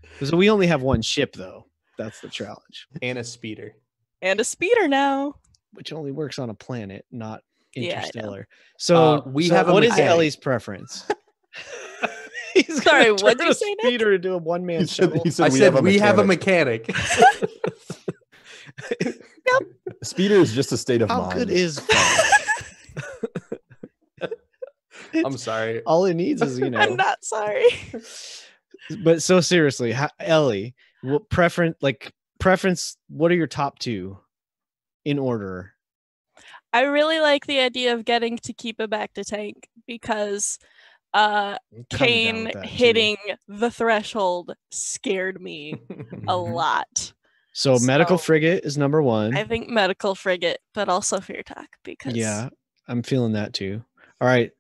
Because we only have one ship, though. That's the challenge, And a speeder. And a speeder now. which only works on a planet, not Yeah, I know. interstellar. So we have a what is mechanic. Ellie's preference? He's Sorry, gonna what'd turn you a say, Nick? speeder into a one-man He said, shuttle. he said I said we have a mechanic. mechanic. Speeder is just a state of How mind. good is I'm sorry. all it needs is, you know. I'm not sorry. But so seriously, Ellie, what preference? What are your top 2 in order? I really like the idea of getting to keep it back to tank because I'm kinda down Kane with that, too. hitting the threshold scared me a Mhm. lot. So medical So, frigate is number 1. I think medical frigate, but also fear talk because Yeah, I'm feeling that too. All right.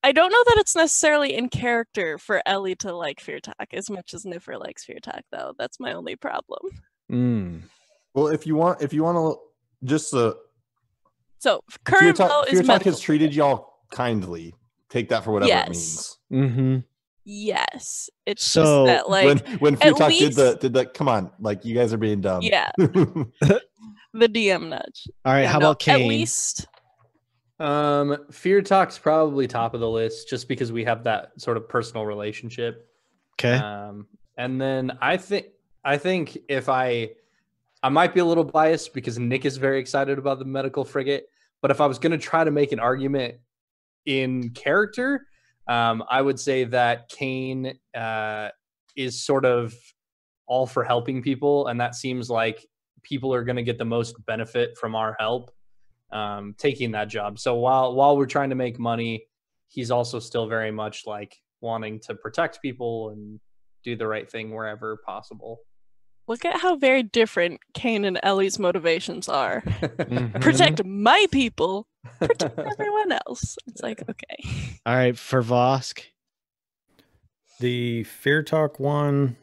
I don't know that it's necessarily in character for Ellie to like fear talk as much as Niffer likes fear talk, though. That's my only problem. Mm. Well, if you want to just So Fear current Talk, though is Fear Talk medical has treated frigate. y'all kindly. Take that for whatever it means. Yes. Mm-hmm. Yes, it's So, just that like when Fear at Talk least- did the come on, like you guys are being dumb. yeah, the DM nudge. All right. Yeah, how no, about Kane? At least Fear Talk's probably top of the list just because we have that sort of personal relationship. Okay. And then I think if I might be a little biased because Nick is very excited about the medical frigate, but if I was going to try to make an argument in character, I would say that Kane is sort of all for helping people, and that seems like people are going to get the most benefit from our help taking that job. So while we're trying to make money, he's also still very much like wanting to protect people and do the right thing wherever possible. look at how very different Kane and Ellie's motivations are. Mhm. Protect my people, protect everyone else. It's like, okay. All right. For Vosk. The Fear Talk one,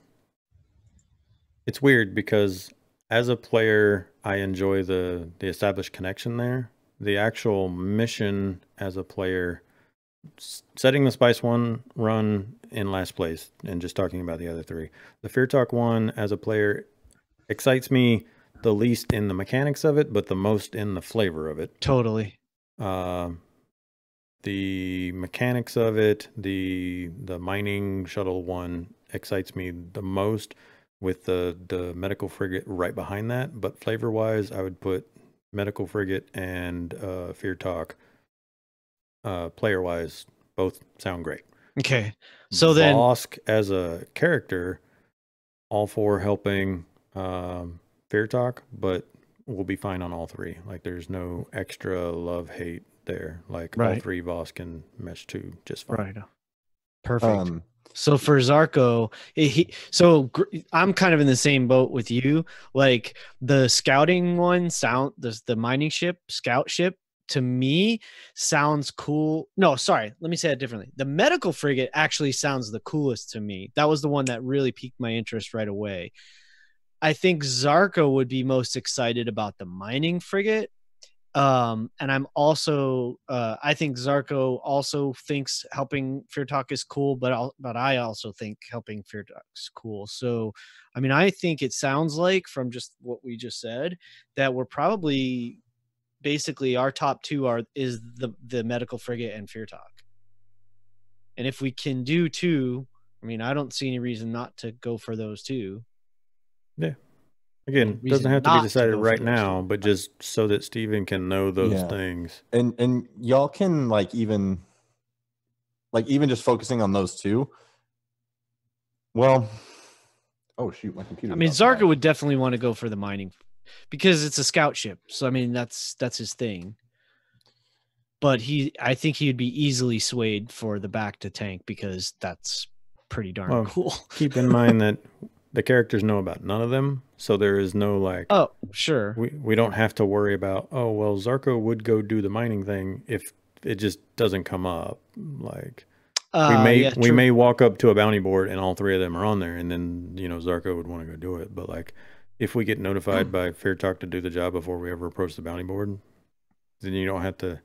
it's weird because as a player, I enjoy the established connection there. The actual mission as a player, setting the Spice one run in last place and just talking about the other 3. The Fear Talk one as a player excites me the least in the mechanics of it, but the most in the flavor of it. Totally. The mechanics of it, the mining shuttle one excites me the most, with the medical frigate right behind that. But flavor wise, I would put Medical Frigate and Fear Talk, player-wise, both sound great. Okay. So then Vosk as a character, all for helping Fear Talk, but we'll be fine on all three. Like there's no extra love-hate there. Like all three Vosk can mesh too just fine. Right. Perfect. So for Zarko, I'm kind of in the same boat with you. Like the scouting one the mining ship, scout ship, to me sounds cool. No, sorry, let me say it differently. The medical frigate actually sounds the coolest to me. That was the one that really piqued my interest right away. I think Zarko would be most excited about the mining frigate. And I'm also I think Zarko also thinks helping Fear Talk is cool, but I also think helping Fear Talk is cool. So I mean, I think it sounds like from just what we just said that we're probably basically our top two is the medical frigate and Fear Talk. And if we can do two, I mean, I don't see any reason not to go for those two. Yeah. Again, it doesn't have to be decided right now, but just so that Steven can know those things. And y'all can even just focusing on those two. Well, oh shoot, my computer. I mean, Zarko would definitely want to go for the mining because it's a scout ship. So I mean, that's his thing. But I think he'd be easily swayed for the back to tank because that's pretty darn cool. Keep in mind that the characters know about none of them, so there is no oh, sure. We don't have to worry about, oh, well, Zarko would go do the mining thing if it just doesn't come up. We may walk up to a bounty board and all three of them are on there, and then Zarko would want to go do it. But if we get notified by Fear Talk to do the job before we ever approach the bounty board, then you don't have to.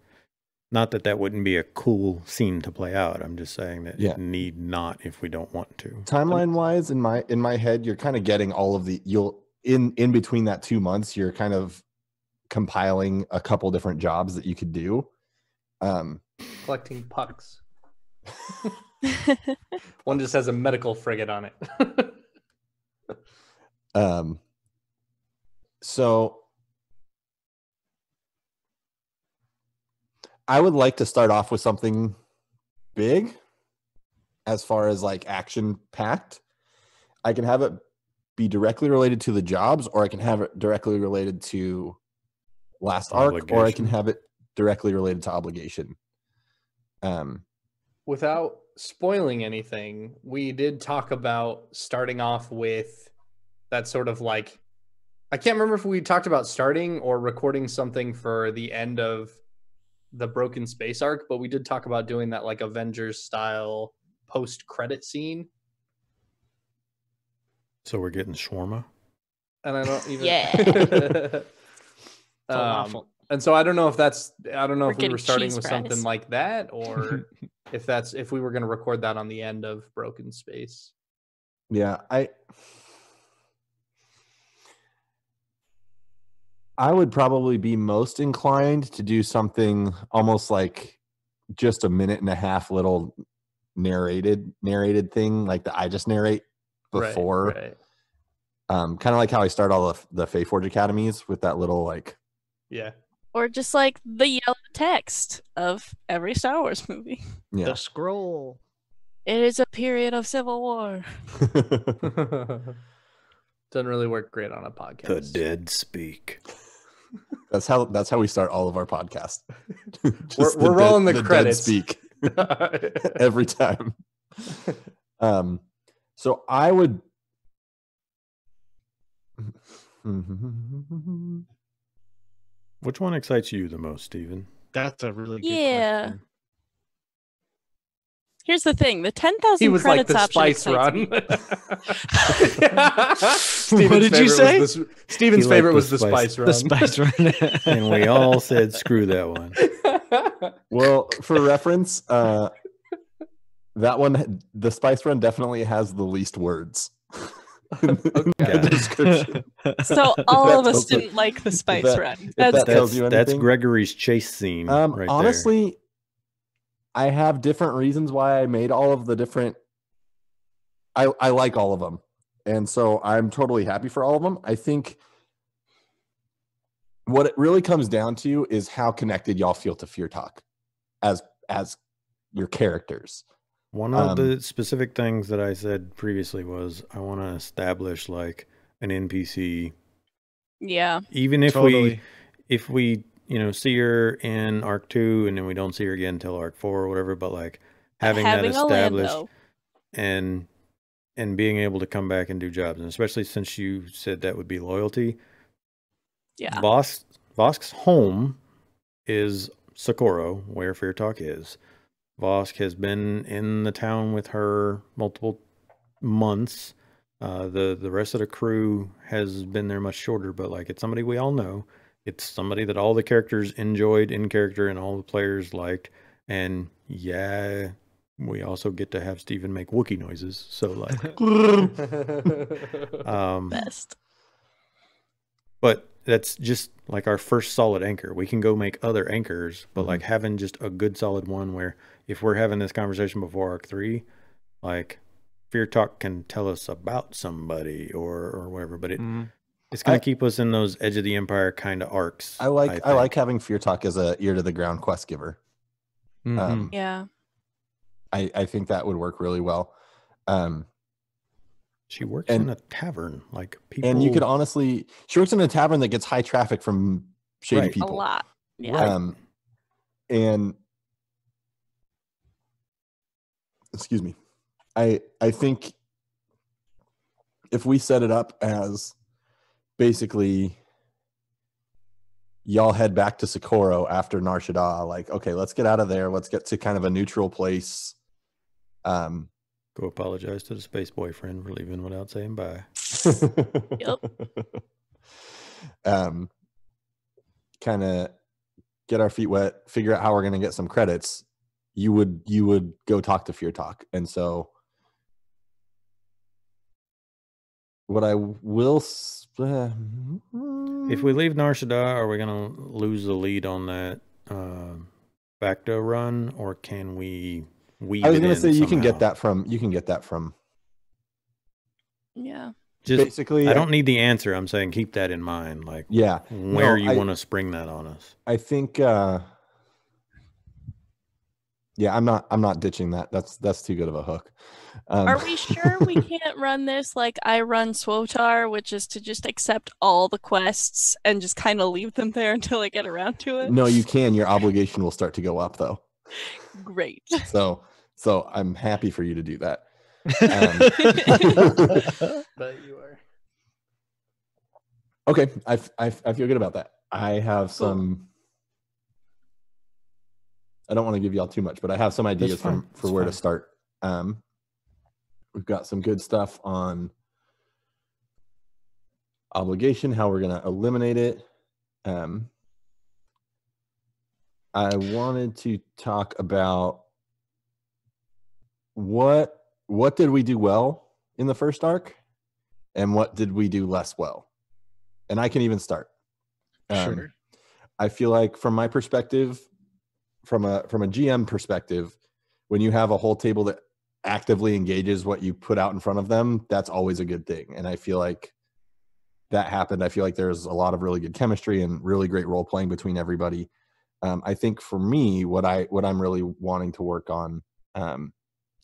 Not that wouldn't be a cool scene to play out. I'm just saying that it need not if we don't want to. Timeline wise, in my head, you're kind of getting all of in between that 2 months, you're kind of compiling a couple different jobs that you could do. Collecting pucks. One just has a medical frigate on it. So I would like to start off with something big as far as action packed. I can have it be directly related to the jobs, or I can have it directly related to last arc, or I can have it directly related to obligation. Without spoiling anything, we did talk about starting off with that sort of I can't remember if we talked about starting or recording something for the end of the Broken Space arc, but we did talk about doing that Avengers style post-credit scene. So we're getting shawarma? And I don't even... Yeah. And so I don't know if we were starting with something like that, or if we were going to record that on the end of Broken Space. Yeah, I would probably be most inclined to do something almost like just a 1.5 minute little narrated thing, like I just narrate before. Right. Kind of like how I start all the Feyforge Academies with that little yeah. Or just like the yellow text of every Star Wars movie. Yeah. The scroll. It is a period of civil war. Doesn't really work great on a podcast. The dead speak. That's how we start all of our podcasts. We're rolling the credits. Dead speak every time. So I would. Which one excites you the most, Steven? That's a really good question. Here's the thing: the 10,000 credits option excites me. What did you say? Steven's favorite was the spice run. The spice run, and we all said, "Screw that one." Well, for reference, that one, the spice run, definitely has the least words. In the description. So all of us didn't like the spice run. That's Gregory's chase scene. Right honestly. there. I have different reasons why I made all of the different. I like all of them, and so I'm totally happy for all of them. I think what it really comes down to is how connected y'all feel to Fear Talk as your characters. One of the specific things that I said previously was I want to establish like an NPC. Yeah. Even if we see her in Arc 2 and then we don't see her again until Arc 4 or whatever, but like having that established and being able to come back and do jobs, and especially since you said that would be loyalty. Yeah. Vosk's home is Socorro, where Fear Talk is. Vosk has been in the town with her multiple months. The rest of the crew has been there much shorter, but like it's somebody we all know. It's somebody that all the characters enjoyed in character and all the players liked. And yeah, we also get to have Steven make Wookiee noises. So like best. But that's just like our first solid anchor. We can go make other anchors, but like having just a good solid one where if we're having this conversation before Arc 3, like Fear Talk can tell us about somebody or whatever, but it's going to keep us in those Edge of the Empire kind of arcs. I like having Fear Talk as a ear to the ground quest giver. Yeah. I think that would work really well. She works in a tavern, like people. And you could honestly, she works in a tavern that gets high traffic from shady people. A lot. Yeah. And excuse me. I think if we set it up as basically y'all head back to Socorro after Nar Shaddaa, like, okay, let's get out of there. Let's get to kind of a neutral place. Go apologize to the space boyfriend for leaving without saying bye. Yep. Kind of get our feet wet, figure out how we're going to get some credits. You would go talk to Fear Talk. And so what I will if we leave Nar Shaddaa, are we going to lose the lead on that Bacta run, or can we weave it in? I was going to say you can get that from yeah. Just basically, I don't need the answer. I'm saying keep that in mind. Like, yeah, where you want to spring that on us. I think yeah, I'm not ditching that. That's too good of a hook. Are we sure we can't run this like I run SWOTAR, which is to just accept all the quests and just kind of leave them there until I get around to it? No, you can. Your obligation will start to go up, though. Great. So I'm happy for you to do that. But you are. Okay, I feel good about that. I have some. I don't want to give y'all too much, but I have some ideas for where to start. We've got some good stuff on obligation, how we're going to eliminate it. I wanted to talk about what did we do well in the first arc, and what did we do less well. And I can even start. Sure. I feel like from my perspective, from a GM perspective, when you have a whole table that actively engages what you put out in front of them, that's always a good thing. And I feel like that happened. I feel like there's a lot of really good chemistry and really great role playing between everybody. I think for me, what I'm really wanting to work on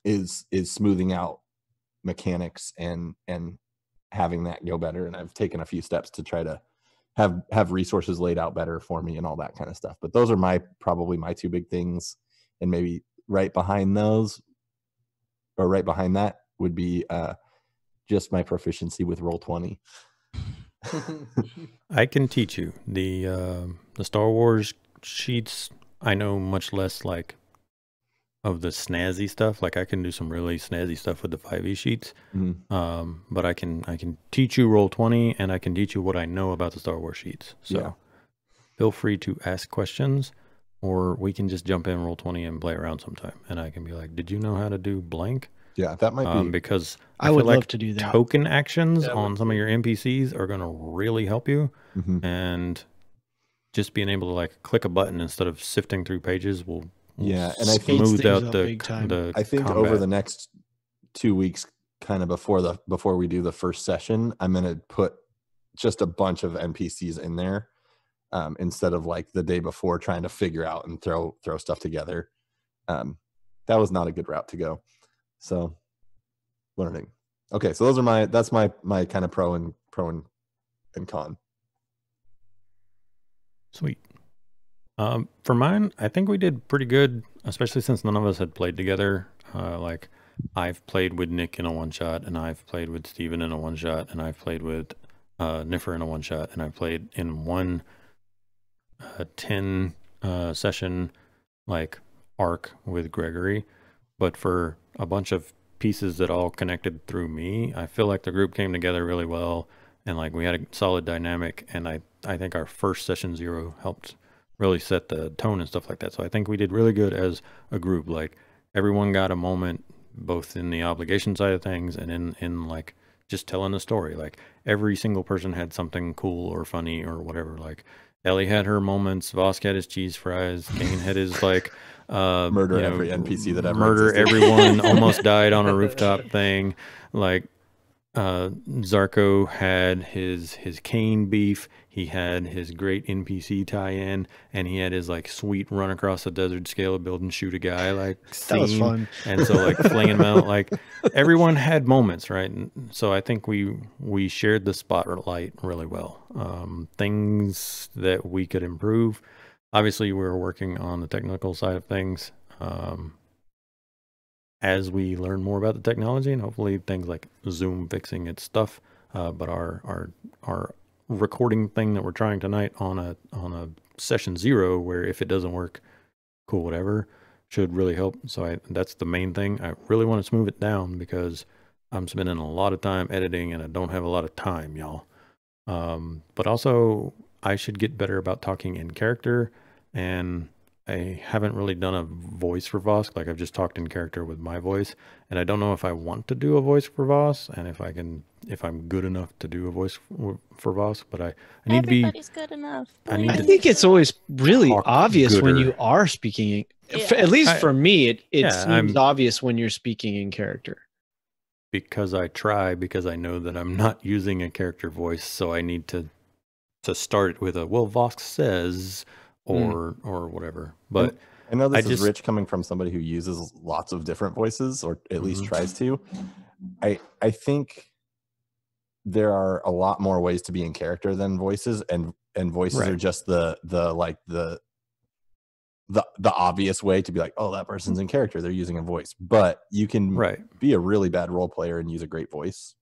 is smoothing out mechanics and having that go better. And I've taken a few steps to try to have resources laid out better for me and all that kind of stuff. But those are probably my two big things. And maybe right behind those, or right behind that, would be just my proficiency with Roll20. I can teach you the Star Wars sheets. I know much less like of the snazzy stuff. Like I can do some really snazzy stuff with the 5e sheets. But I can teach you Roll20, and I can teach you what I know about the Star Wars sheets. So feel free to ask questions, or we can just jump in Roll20 and play around sometime. And I can be like, did you know how to do blank? Yeah, that might be. Because I would love like to do that. Token actions on some of your NPCs are going to really help you. And just being able to like click a button instead of sifting through pages will and I think smooth out the I think combat. over the next 2 weeks, kind of before we do the first session, I'm going to put just a bunch of NPCs in there. instead of like the day before trying to figure out and throw stuff together. That was not a good route to go. So learning. Okay, so that's my kind of pro and con. Sweet. For mine, I think we did pretty good, especially since none of us had played together. Like I've played with Nick in a one shot, and I've played with Steven in a one shot, and I've played with Niffer in a one shot, and I played in one 10 session like arc with Gregory. But for a bunch of pieces that all connected through me, I feel like the group came together really well, and like we had a solid dynamic, and I think our first session 0 helped really set the tone and stuff like that. So I think we did really good as a group. Like everyone got a moment, both in the obligation side of things and in like just telling a story. Like every single person had something cool or funny or whatever. Like Ellie had her moments, Vosk had his cheese fries, Kane had his like murder every NPC that ever murder existed. everyone, almost died on a rooftop thing. Like Zarko had his Kane beef, he had his great NPC tie-in, and he had his like sweet run across the desert, scale a building, shoot a guy like That was scene. fun. And so like flinging them out, like everyone had moments, right? And so I think we shared the spotlight really well. Things that we could improve. Obviously, we were working on the technical side of things. As we learn more about the technology, and hopefully things like Zoom fixing its stuff, but our recording thing that we're trying tonight on a session 0, where if it doesn't work, cool, whatever, should really help. So that's the main thing. I really want to smooth it down because I'm spending a lot of time editing and I don't have a lot of time, y'all. But also I should get better about talking in character, and I haven't really done a voice for Vosk. Like I've just talked in character with my voice, and I don't know if I want to do a voice for Voss, and if I'm good enough to do a voice for Vosk. But I need to be. Everybody's good enough. I think it's always really obvious when you are speaking. At least for me, it seems obvious when you're speaking in character. Because I know that I'm not using a character voice, so I need to start with a Vosk says. Or whatever. But I know this is rich coming from somebody who uses lots of different voices, or at least tries to. I think there are a lot more ways to be in character than voices, and voices are just the obvious way to be like, oh, that person's in character, they're using a voice. But you can be a really bad role player and use a great voice,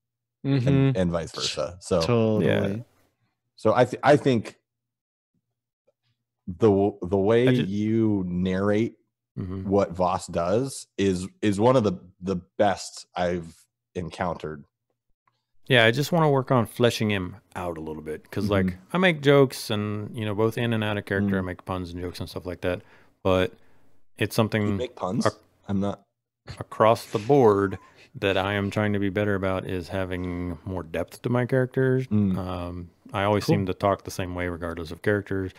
and vice versa. So totally. So I think the way you narrate what Voss does is one of the best I've encountered. Yeah, I just want to work on fleshing him out a little bit, because like I make jokes, and both in and out of character, I make puns and jokes and stuff like that. But it's something you make puns. I'm not across the board that I am trying to be better about, is having more depth to my characters. I always seem to talk the same way regardless of characters.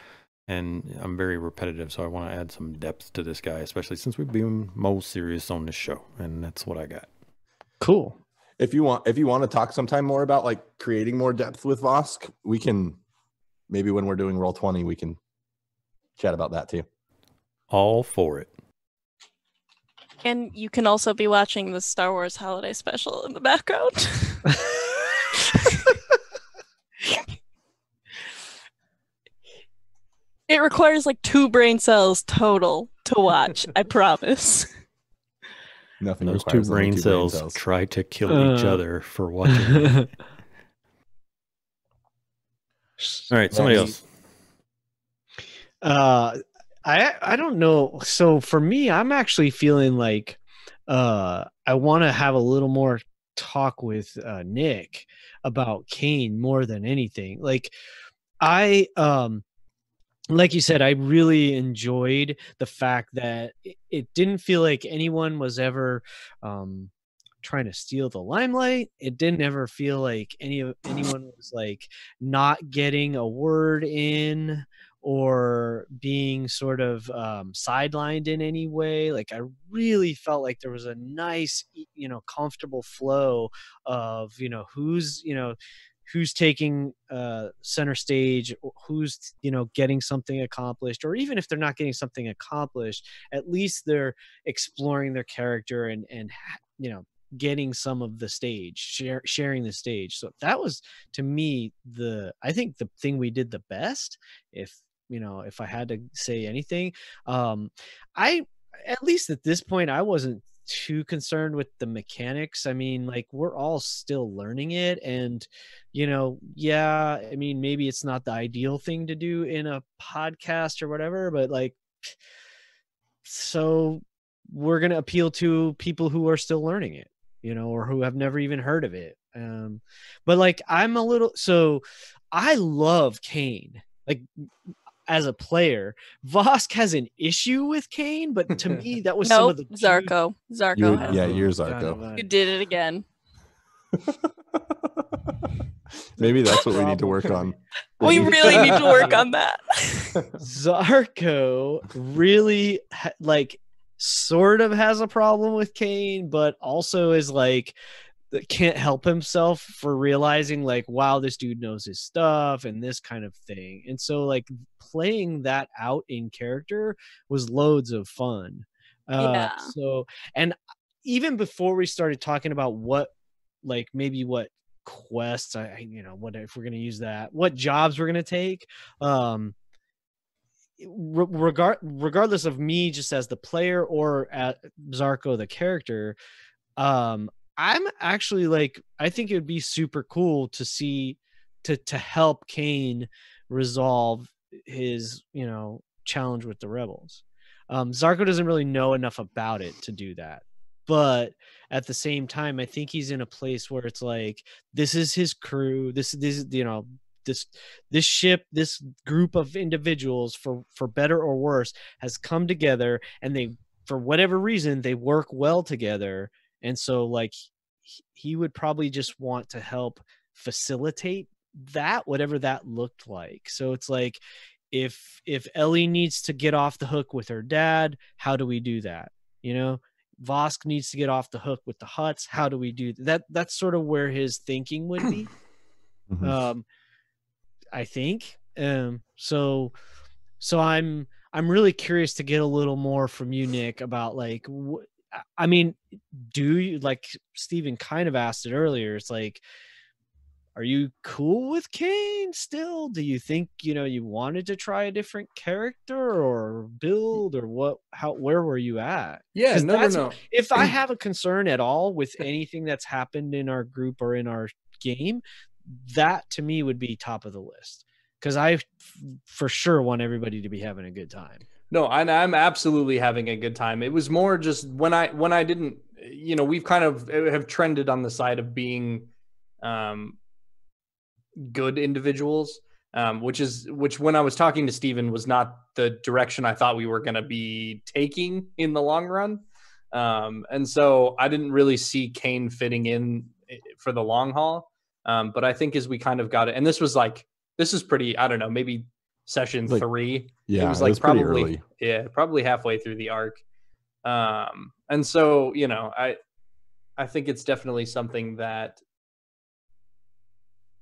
And I'm very repetitive, so I want to add some depth to this guy, especially since we've been most serious on this show, and that's what I got. Cool. If you want to talk sometime more about like creating more depth with Vosk, we can maybe when we're doing Roll20, we can chat about that too. All for it. And you can also be watching the Star Wars holiday special in the background. It requires like 2 brain cells total to watch, I promise. Nothing. Those 2 brain cells try to kill each other for watching. All right, somebody else. I don't know. So for me, I'm actually feeling like I want to have a little more talk with Nick about Kane more than anything. Like like you said, I really enjoyed the fact that it didn't feel like anyone was ever trying to steal the limelight. It didn't ever feel like anyone was like not getting a word in or being sort of sidelined in any way. Like I really felt like there was a nice, comfortable flow of, who's, who's taking center stage, who's, you know, getting something accomplished, or even if they're not getting something accomplished, at least they're exploring their character and you know, getting some of the stage, sharing the stage. So that was, to me, I think the thing we did the best, if you know, if I had to say anything. I, at least at this point, I wasn't too concerned with the mechanics. I mean, like, we're all still learning it, and you know, yeah, I mean, maybe it's not the ideal thing to do in a podcast or whatever, but like, so we're going to appeal to people who are still learning it, you know, or who have never even heard of it. But like, so I love Kane. Like, as a player, Vosk has an issue with Kane, but to me, that was some of the Zarko. Zarko has it. You're Zarko. You did it again. Maybe that's what we need to work on. We really need to work on that. Zarko really like sort of has a problem with Kane, but also is like, can't help himself for realizing like, wow, this dude knows his stuff and this kind of thing. And so like, playing that out in character was loads of fun. So, and even before we started talking about what, like, maybe what quests, you know, what, if we're going to use that, what jobs we're going to take, regardless of me just as the player or at Zarko the character, I'm actually like, I think it would be super cool to see, to help Kane resolve his, you know, challenge with the rebels. Zarko doesn't really know enough about it to do that, but at the same time, I think he's in a place where it's like, this is his crew, this you know, this ship, this group of individuals, for better or worse, has come together, and they, for whatever reason, they work well together. And so like, he would probably just want to help facilitate that, whatever that looked like. So it's like, if Ellie needs to get off the hook with her dad, how do we do that? You know, Vosk needs to get off the hook with the Hutts. How do we do that? That's sort of where his thinking would be. Mm-hmm. I think. So I'm really curious to get a little more from you, Nick, about like, I mean, do you, like Steven kind of asked it earlier, it's like, are you cool with Kane still? Do you think, you know, you wanted to try a different character or build, or what, where were you at? Yeah, no. If I have a concern at all with anything that's happened in our group or in our game, that to me would be top of the list, because I for sure want everybody to be having a good time. No, I'm absolutely having a good time. It was more just when I didn't, you know, we've kind of have trended on the side of being good individuals, which when I was talking to Steven was not the direction I thought we were going to be taking in the long run. And so I didn't really see Kane fitting in for the long haul. But I think as we kind of got it, and this is pretty, I don't know, maybe session 3. Yeah, it was like probably early. Yeah, probably halfway through the arc. And so, you know, I think it's definitely something that,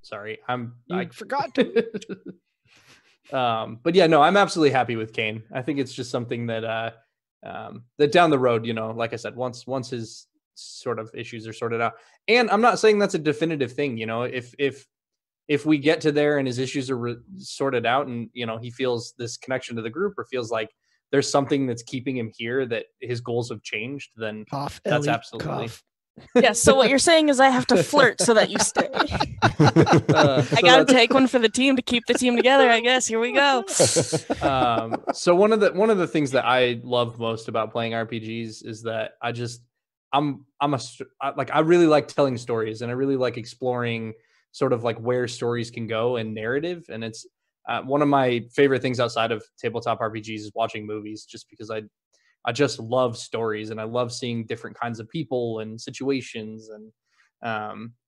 sorry, I forgot to. But yeah, no, I'm absolutely happy with Kane. I think it's just something that that down the road, you know, like I said, once his sort of issues are sorted out, and I'm not saying that's a definitive thing, you know, if we get to there and his issues are sorted out, and you know, he feels this connection to the group, or feels like there's something that's keeping him here, that his goals have changed, then Cough, that's Ellie, absolutely cough. Yeah, so what you're saying is I have to flirt so that you stay. I gotta take one for the team to keep the team together, I guess. Here we go. So one of the things that I love most about playing RPGs is that I really like telling stories, and I really like exploring sort of like where stories can go and narrative. And it's one of my favorite things outside of tabletop RPGs is watching movies, just because I just love stories, and I love seeing different kinds of people and situations,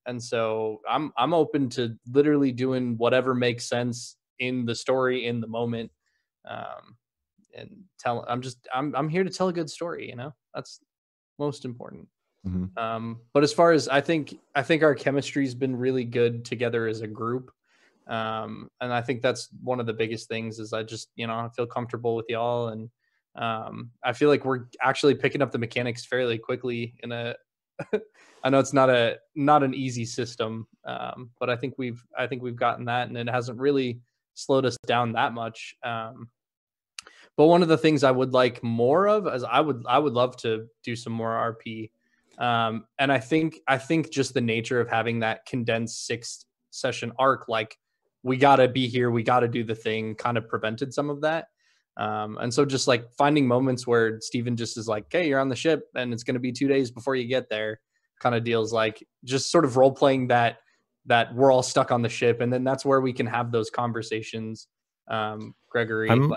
and so I'm open to literally doing whatever makes sense in the story in the moment, and I'm here to tell a good story. You know, that's most important. But as far as I think our chemistry's been really good together as a group. And I think that's one of the biggest things is I just, I feel comfortable with y'all. And I feel like we're actually picking up the mechanics fairly quickly in a, I know it's not an easy system. But I think we've gotten that, and it hasn't really slowed us down that much. But one of the things I would like more of is I would love to do some more RP. And I think just the nature of having that condensed 6-session arc, like we got to be here, we got to do the thing, kind of prevented some of that. And so just like finding moments where Steven just is like, hey, you're on the ship and it's going to be 2 days before you get there kind of deals, like just sort of role playing that we're all stuck on the ship. And then that's where we can have those conversations. Gregory, I'm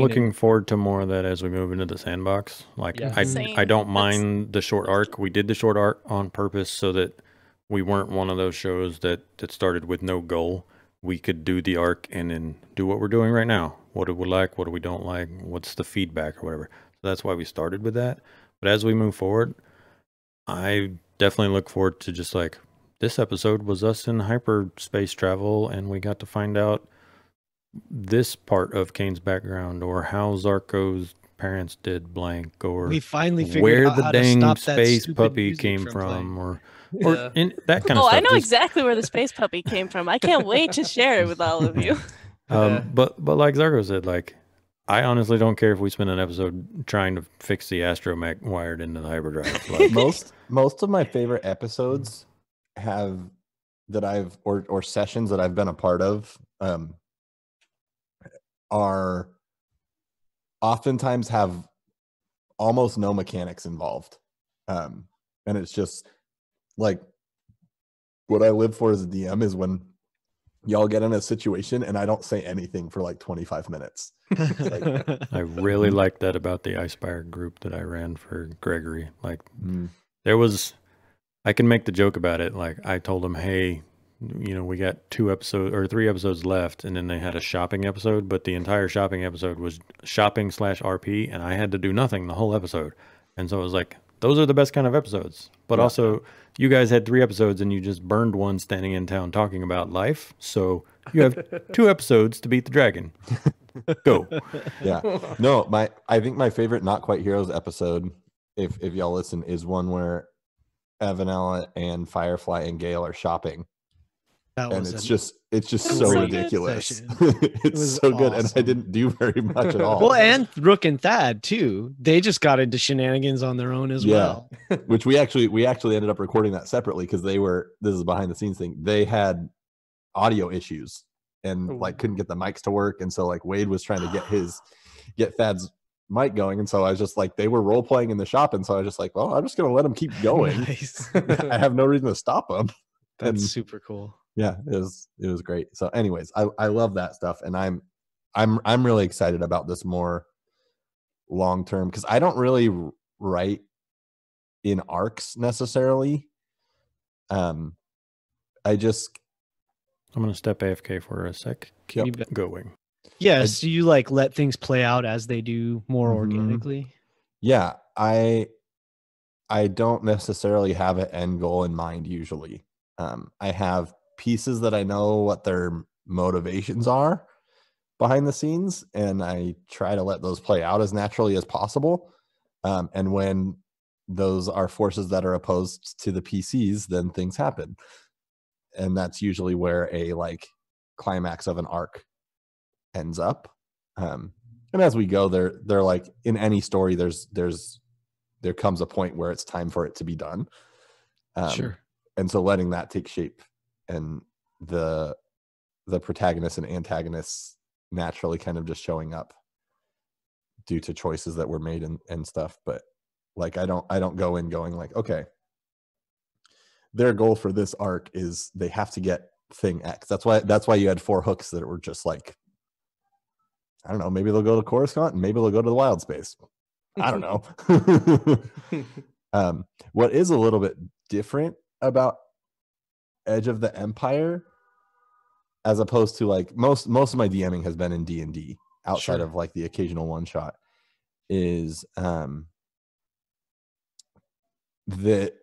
looking forward to more of that as we move into the sandbox. Like I don't mind the short arc. We did the short arc on purpose so that we weren't one of those shows that started with no goal. We could do the arc and then do what we're doing right now. What do we like? What do we don't like? What's the feedback or whatever? So that's why we started with that. But as we move forward, I definitely look forward to just like this episode was us in hyperspace travel, and we got to find out this part of Kane's background, or how Zarko's parents did blank, or we finally figured where out the how dang to stop that space stupid puppy music came from from, playing. or in that kind of stuff. I know exactly where the space puppy came from. I can't wait to share it with all of you. But like Zarko said, like I honestly don't care if we spend an episode trying to fix the astromech wired into the hyperdrive. Like, most of my favorite episodes or sessions that I've been a part of are oftentimes have almost no mechanics involved. And it's just like what I live for as a DM is when y'all get in a situation and I don't say anything for like 25 minutes. I really like that about the Icefire group that I ran for Gregory. Like there was, I can make the joke about it. Like I told him, hey, we got 3 episodes left, and then they had a shopping episode, but the entire shopping episode was shopping / RP, and I had to do nothing the whole episode. And so it was like, those are the best kind of episodes. But also, you guys had 3 episodes, and you just burned one standing in town talking about life. So you have 2 episodes to beat the dragon. Go. Yeah. No, I think my favorite Not Quite Heroes episode, if y'all listen, is one where Evanella and Firefly and Gale are shopping. And it's just so ridiculous. It's so good, and I didn't do very much at all. Well, and Rook and Thad too. They just got into shenanigans on their own as well. Which we actually ended up recording that separately because this is a behind the scenes thing. They had audio issues and like couldn't get the mics to work, and so like Wade was trying to get Thad's mic going, and so I was just like, they were role playing in the shop, and so I was just like, well, I'm just gonna let them keep going. Nice. I have no reason to stop them. That's super cool. Yeah, it was great. So anyways, I love that stuff, and I'm really excited about this more long term, because I don't really write in arcs necessarily. I'm gonna step AFK for a sec. Keep going. Yes, you like let things play out as they do more organically. Yeah, I don't necessarily have an end goal in mind usually. I have pieces that I know what their motivations are behind the scenes, and I try to let those play out as naturally as possible. And when those are forces that are opposed to the PCs, then things happen. And that's usually where a like climax of an arc ends up. And as we go, they're like in any story, there comes a point where it's time for it to be done. Sure. And so letting that take shape, and the protagonists and antagonists naturally kind of just showing up due to choices that were made and stuff. But like I don't go in going like, okay, their goal for this arc is they have to get thing X. That's why you had 4 hooks that were just like, I don't know, maybe they'll go to Coruscant and maybe they'll go to the wild space. I don't know. What is a little bit different about Edge of the Empire, as opposed to like most of my DMing has been in D&D outside of like the occasional one shot, is the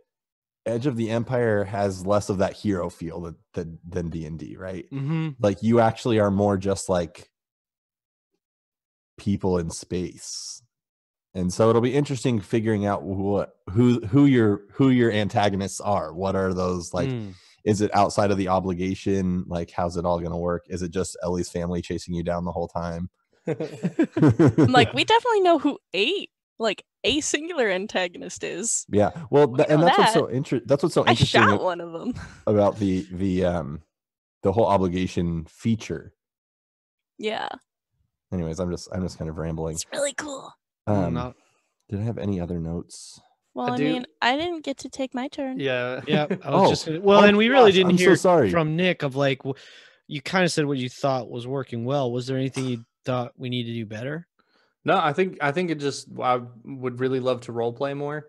Edge of the Empire has less of that hero feel than D&D, right? Mm-hmm. Like you actually are more just like people in space. And so it'll be interesting figuring out who your antagonists are. What are those like? Is it outside of the obligation? Like, how's it all going to work? Is it just Ellie's family chasing you down the whole time? Like, we definitely know who a singular antagonist is. Yeah, well, and that's what's so I interesting shot one of them about the whole obligation feature. Yeah. Anyways, I'm just kind of rambling. It's really cool. Did I have any other notes? Well, I mean, I didn't get to take my turn. Yeah. I was just and we really didn't hear from Nick of like, you kind of said what you thought was working well. Was there anything you thought we need to do better? No, I think it just, I would really love to role play more.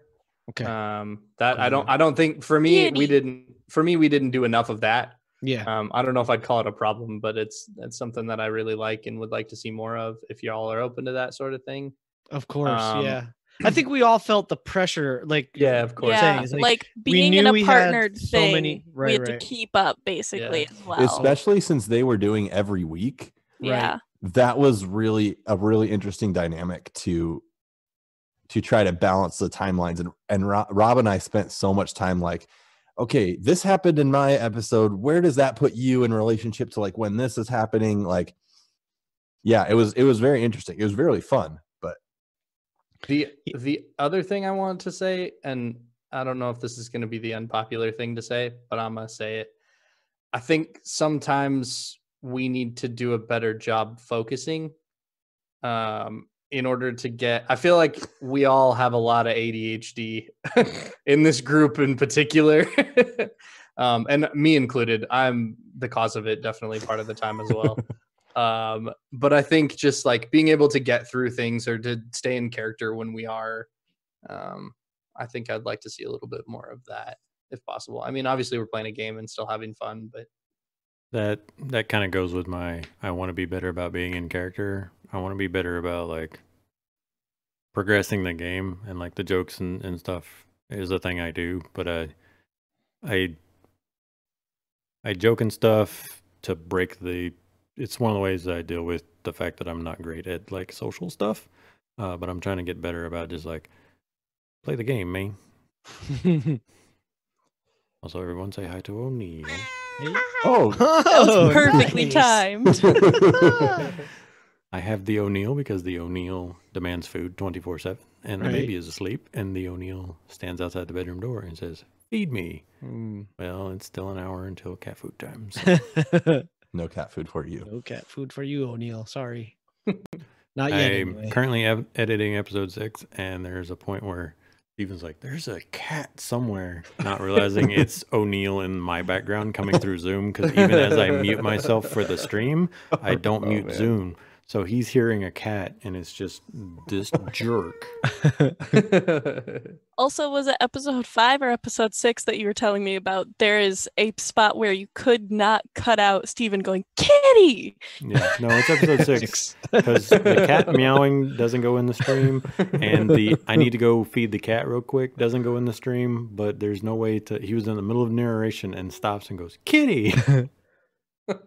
Okay. That I don't think for me we didn't do enough of that. Yeah. I don't know if I'd call it a problem, but it's something that I really like and would like to see more of if y'all are open to that sort of thing. Of course, yeah. I think we all felt the pressure, like of course. Yeah, like being in a partnered thing, we had to keep up basically as well. Especially since they were doing every week. Yeah, that was really a really interesting dynamic to try to balance the timelines. And Rob and I spent so much time like, okay, this happened in my episode. Where does that put you in relationship to like when this is happening? Like, yeah, it was very interesting. It was really fun. The other thing I wanted to say, and I don't know if this is going to be the unpopular thing to say, but I'm going to say it. I think sometimes we need to do a better job focusing in order to get, I feel like we all have a lot of ADHD in this group in particular. And me included, I'm the cause of it, definitely part of the time as well. But I think just like being able to get through things or to stay in character when we are, I think I'd like to see a little bit more of that if possible. I mean, obviously we're playing a game and still having fun, but that kind of goes with my, I want to be better about being in character. I want to be better about like progressing the game, and like the jokes and stuff is a thing I do, but I joke and stuff to break it's one of the ways that I deal with the fact that I'm not great at like social stuff, but I'm trying to get better about just like play the game, man. Also, everyone say hi to O'Neill. Hey. That was perfectly timed. I have the O'Neill because the O'Neill demands food 24/7, and the baby is asleep, and the O'Neill stands outside the bedroom door and says, "Feed me." Well, it's still an hour until cat food time. So. No cat food for you. No cat food for you, O'Neill. Sorry. Not yet. I'm anyway. currently editing episode 6, and there's a point where Steven's like, there's a cat somewhere, not realizing it's O'Neill in my background coming through Zoom, because even as I mute myself for the stream, I don't mute Zoom. So he's hearing a cat, and it's just this jerk. Also, was it episode 5 or episode 6 that you were telling me about? There is a spot where you could not cut out Steven going, "Kitty!" Yeah, no, it's episode 6, because the cat meowing doesn't go in the stream, and the I need to go feed the cat real quick doesn't go in the stream, but there's no way to, he was in the middle of narration and stops and goes, "Kitty!" Love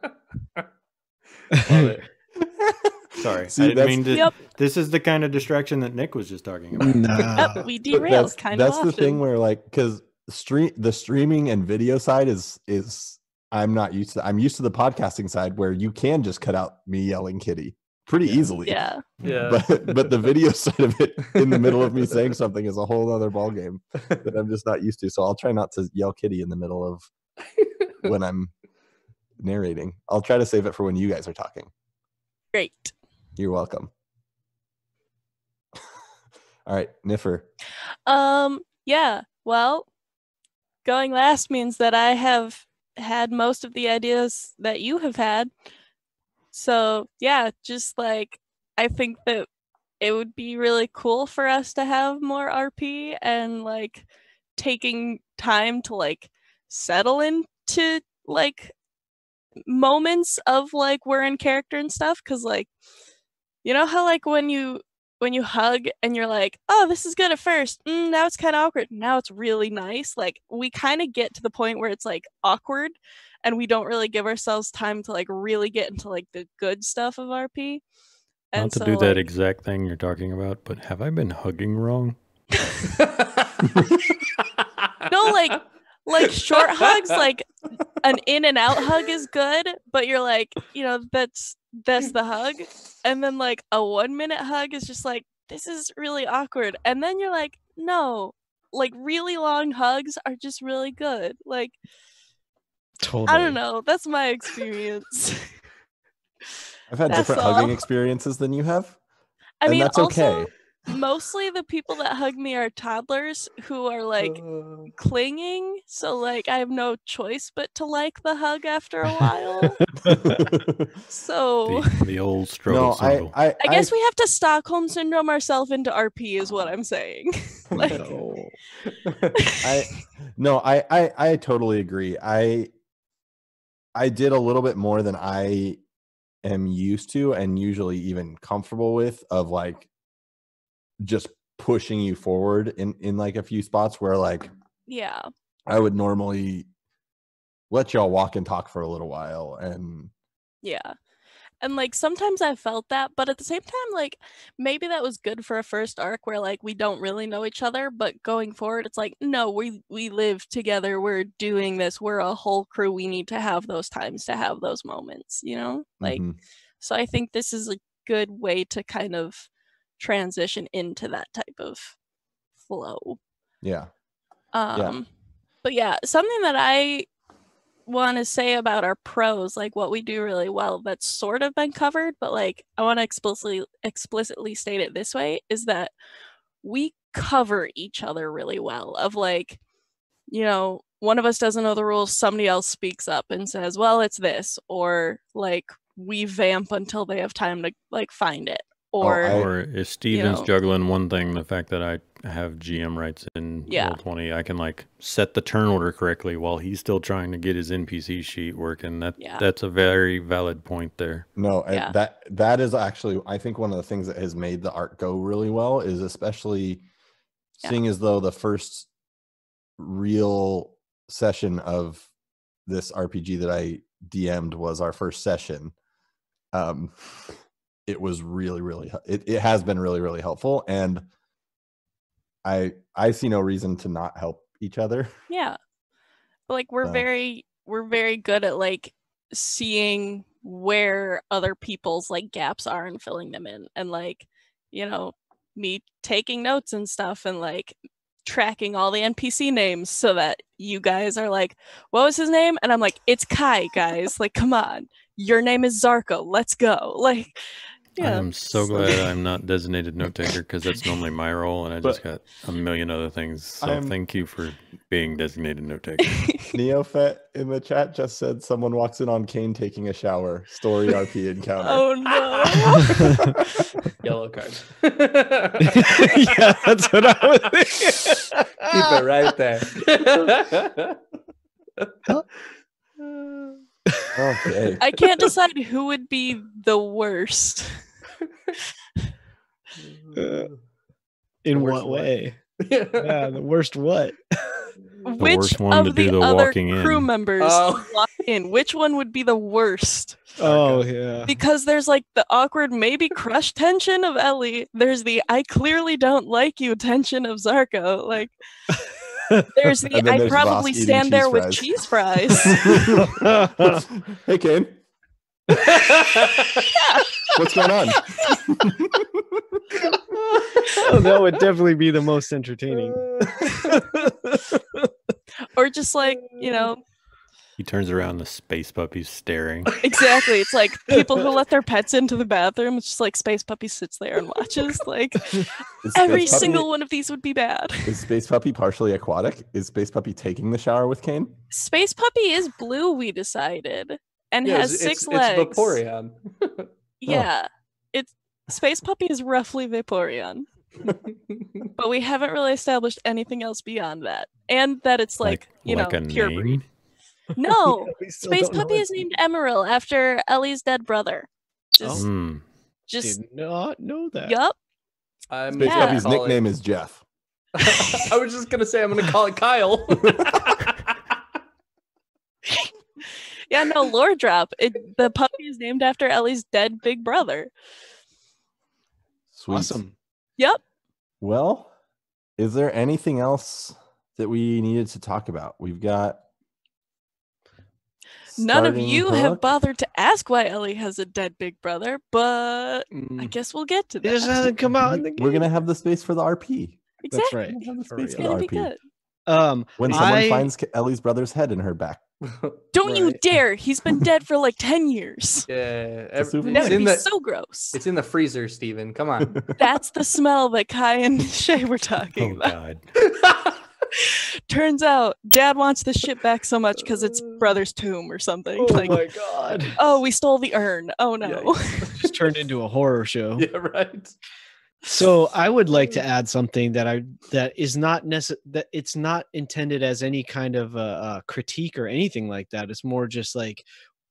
it. Sorry, See, I didn't mean to. Yep. This is the kind of distraction that Nick was just talking about. Yep, we derail kind of often. That's the thing where like, because the streaming and video side is I'm not used to. I'm used to the podcasting side where you can just cut out me yelling "kitty" pretty easily. Yeah. But the video side of it in the middle of me saying something is a whole other ballgame that I'm just not used to. So I'll try not to yell "kitty" in the middle of when I'm narrating. I'll try to save it for when you guys are talking. Great. You're welcome. All right, Niffer. Yeah. Well, going last means that I have had most of the ideas that you have had. So, yeah, just like I think that it would be really cool for us to have more RP and like taking time to like settle into like moments of like we're in character and stuff, because like, you know how like when you when you hug and you're like, oh, this is good at first. Now it's kind of awkward. Now it's really nice. Like, we kind of get to the point where it's like awkward and we don't really give ourselves time to like really get into like the good stuff of RP. And Not to do that exact thing you're talking about, but have I been hugging wrong? No, like short hugs, like an in and out hug is good, but you're like, you know, that's the hug. And then like a 1 minute hug is just like, this is really awkward. And then you're like, no, like really long hugs are just really good. Like, Totally. I don't know. That's my experience. I've had different hugging experiences than you have. I mean, that's also, okay. Mostly the people that hug me are toddlers who are like clinging, so like I have no choice but to like the hug after a while. So the old struggle. No, I guess we have to Stockholm syndrome ourselves into RP is what I'm saying. Like, I totally agree. I did a little bit more than I am used to and usually even comfortable with, of like just pushing you forward in like a few spots where like, yeah, I would normally let y'all walk and talk for a little while. And yeah, and like sometimes I felt that, but at the same time, like maybe that was good for a first arc where like we don't really know each other, but going forward it's like, no, we live together, we're doing this, we're a whole crew, we need to have those times to have those moments, you know, like So I think this is a good way to kind of transition into that type of flow. Yeah. But yeah, something that I want to say about our pros, like what we do really well, that's sort of been covered, but like I want to explicitly state it this way, is that we cover each other really well. Of like, you know, one of us doesn't know the rules, somebody else speaks up and says, well, it's this, or like we vamp until they have time to like find it. Or if Steven's juggling one thing, the fact that I have GM rights in Roll20, I can like set the turn order correctly while he's still trying to get his NPC sheet working. That's a very valid point there. No, that is actually, I think, one of the things that has made the art go really well, is especially seeing as though the first real session of this RPG that I DM'd was our first session. It was really it has been really helpful, and I see no reason to not help each other. Yeah, but like we're very good at like seeing where other people's like gaps are and filling them in, and like, you know, me taking notes and stuff and like tracking all the NPC names so that you guys are like, what was his name? And I'm like, it's Kai, guys, like, come on, your name is Zarko, let's go. Like, I am so glad I'm not designated note taker, because that's normally my role, and I just got a million other things. So thank you for being designated note taker. Neophet in the chat just said someone walks in on Kane taking a shower. Story RP encounter. Oh no! Yellow card. Yeah, that's what I was thinking. Keep it right there. Okay. I can't decide who would be the worst. In what way? Yeah, the worst what? Which worst one of to do the the other walking in. crew members walk in? Which one would be the worst? Oh, yeah. Because there's like the awkward maybe crush tension of Ellie. There's the I clearly don't like you tension of Zarko. Like, there's the I probably stand there with cheese fries. Hey, Kane. What's going on? Oh, that would definitely be the most entertaining. Or just like, you know, he turns around, the space puppy's staring. Exactly. It's like people who let their pets into the bathroom. It's just like Space Puppy sits there and watches. Like, every single one of these would be bad. Is Space Puppy partially aquatic? Is Space Puppy taking the shower with Kane? Space Puppy is blue, we decided, and has six legs. It's Vaporeon. Yeah. Space Puppy is roughly Vaporeon. But we haven't really established anything else beyond that. And that it's like you know, pure breed. No, Space Puppy is named Emerald after Ellie's dead brother. Just did not know that. Yup. I'm Space Yeah. Puppy's nickname is Jeff. I was just gonna say I'm gonna call it Kyle. Yeah, no, lore drop. The puppy is named after Ellie's dead big brother. Sweet. Awesome. Yep. Well, is there anything else that we needed to talk about? We've got None of starting you have hook. bothered to ask why Ellie has a dead big brother, but I Mm. guess we'll get to It just that. hasn't come out in the game. We're gonna have the space for the RP. Exactly. That's right. We're gonna have the For space It's for real. the gonna be RP. good. When someone I- finds Ellie's brother's head in her back. Don't you Right. dare! He's been dead for like 10 years. Yeah, a souvenir. That it's would in be the so gross. it's in the freezer, Steven. Come on. That's the smell that Kai and Shay were Oh talking about. God. Turns out Dad wants the ship back so much because it's brother's tomb or something. Oh Like, my god. oh, we stole the urn. Oh no. Just turned into a horror show. Yeah, right. So I would like to add something that is not that it's not intended as any kind of a critique or anything like that. It's more just like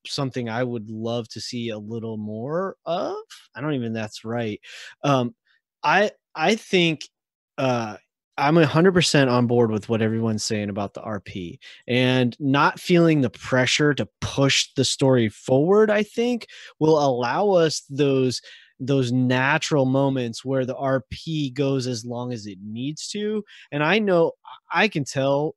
something I would love to see a little more of. I don't even that's right. I think I'm 100% on board with what everyone's saying about the RP and not feeling the pressure to push the story forward. I think will allow us those natural moments where the RP goes as long as it needs to. And I know I can tell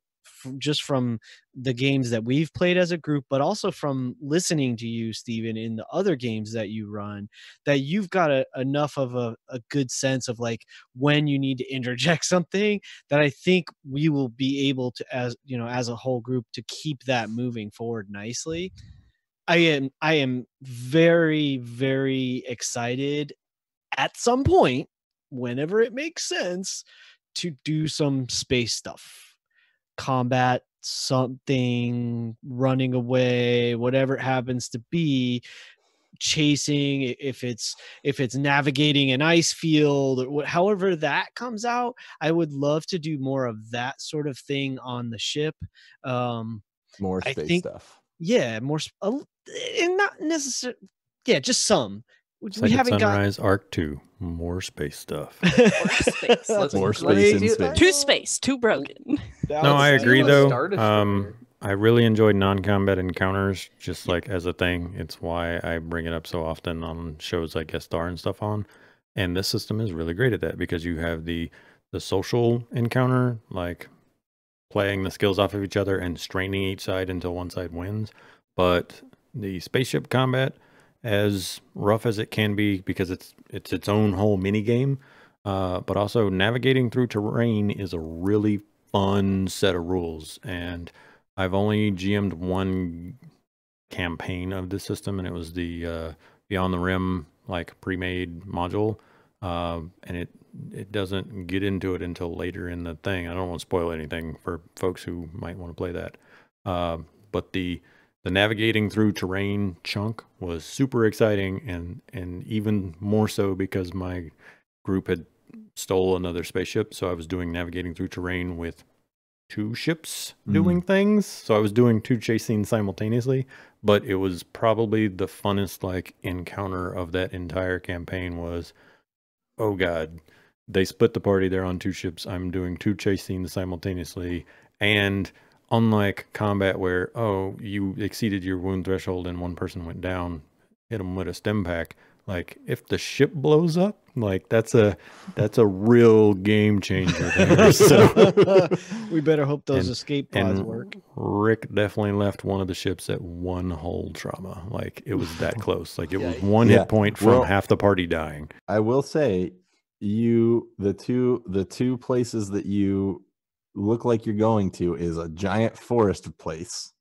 just from the games that we've played as a group, but also from listening to you, Steven, in the other games that you run, that you've got enough of a good sense of like when you need to interject something that I think we will be able to, as you know, as a whole group, to keep that moving forward nicely. I am very, very excited at some point, whenever it makes sense, to do some space stuff, combat, something, running away, whatever it happens to be, chasing, if it's navigating an ice field, or however that comes out. I would love to do more of that sort of thing on the ship. More I space think- stuff. Yeah, more and not necessarily. Yeah, just some. Second Sunrise Arc 2. More space stuff. Space. Let's More let's space in do- space. Too space, too broken. No, I Let's agree do a though. Star Destroyer. I really enjoyed non-combat encounters just like as a thing. It's why I bring it up so often on shows like Guest Star and stuff on. And this system is really great at that because you have the social encounter, like playing the skills off of each other and straining each side until one side wins. But the spaceship combat, as rough as it can be because it's its own whole mini game, but also navigating through terrain is a really fun set of rules. And I've only GM'd one campaign of this system, and it was the Beyond the Rim like pre-made module, and it doesn't get into it until later in the thing. I don't want to spoil anything for folks who might want to play that, but the navigating through terrain chunk was super exciting, and even more so because my group had stole another spaceship, so I was doing navigating through terrain with two ships doing things. So I was doing two chase scenes simultaneously, but it was probably the funnest like encounter of that entire campaign was, oh god, they split the party, they're on two ships, I'm doing two chase scenes simultaneously, and unlike combat where, oh, you exceeded your wound threshold and one person went down, hit them with a stem pack, like if the ship blows up, like that's a real game changer there. So we better hope those And- escape pods and work. Rick definitely left one of the ships at one hull trauma. Like it was that close. Like it was Yikes. one Yeah. hit point from Well- half the party dying. I will say, the two places that you look like you're going to is a giant forest place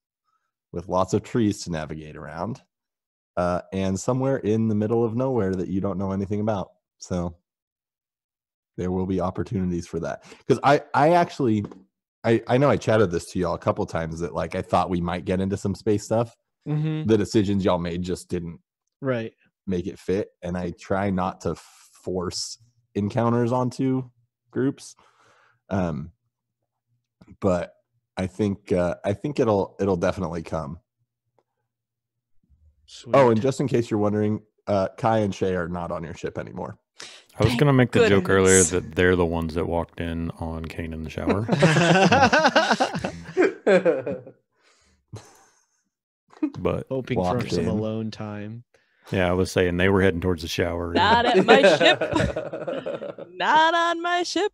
with lots of trees to navigate around, and somewhere in the middle of nowhere that you don't know anything about. So there will be opportunities for that. Because I actually know I chatted this to y'all a couple times that like I thought we might get into some space stuff. Mm-hmm. The decisions y'all made just didn't Right. make it fit, and I try not to force encounters onto groups. But I think it'll definitely come. Sweet. Oh, and just in case you're wondering, Kai and Shay are not on your ship anymore. I was Thank gonna make the joke earlier goodness. that they're the ones that walked in on Kane in the shower. But Hoping for Walked some in. alone time. yeah, I was saying they were heading towards the shower. Not at my ship. Not on my ship.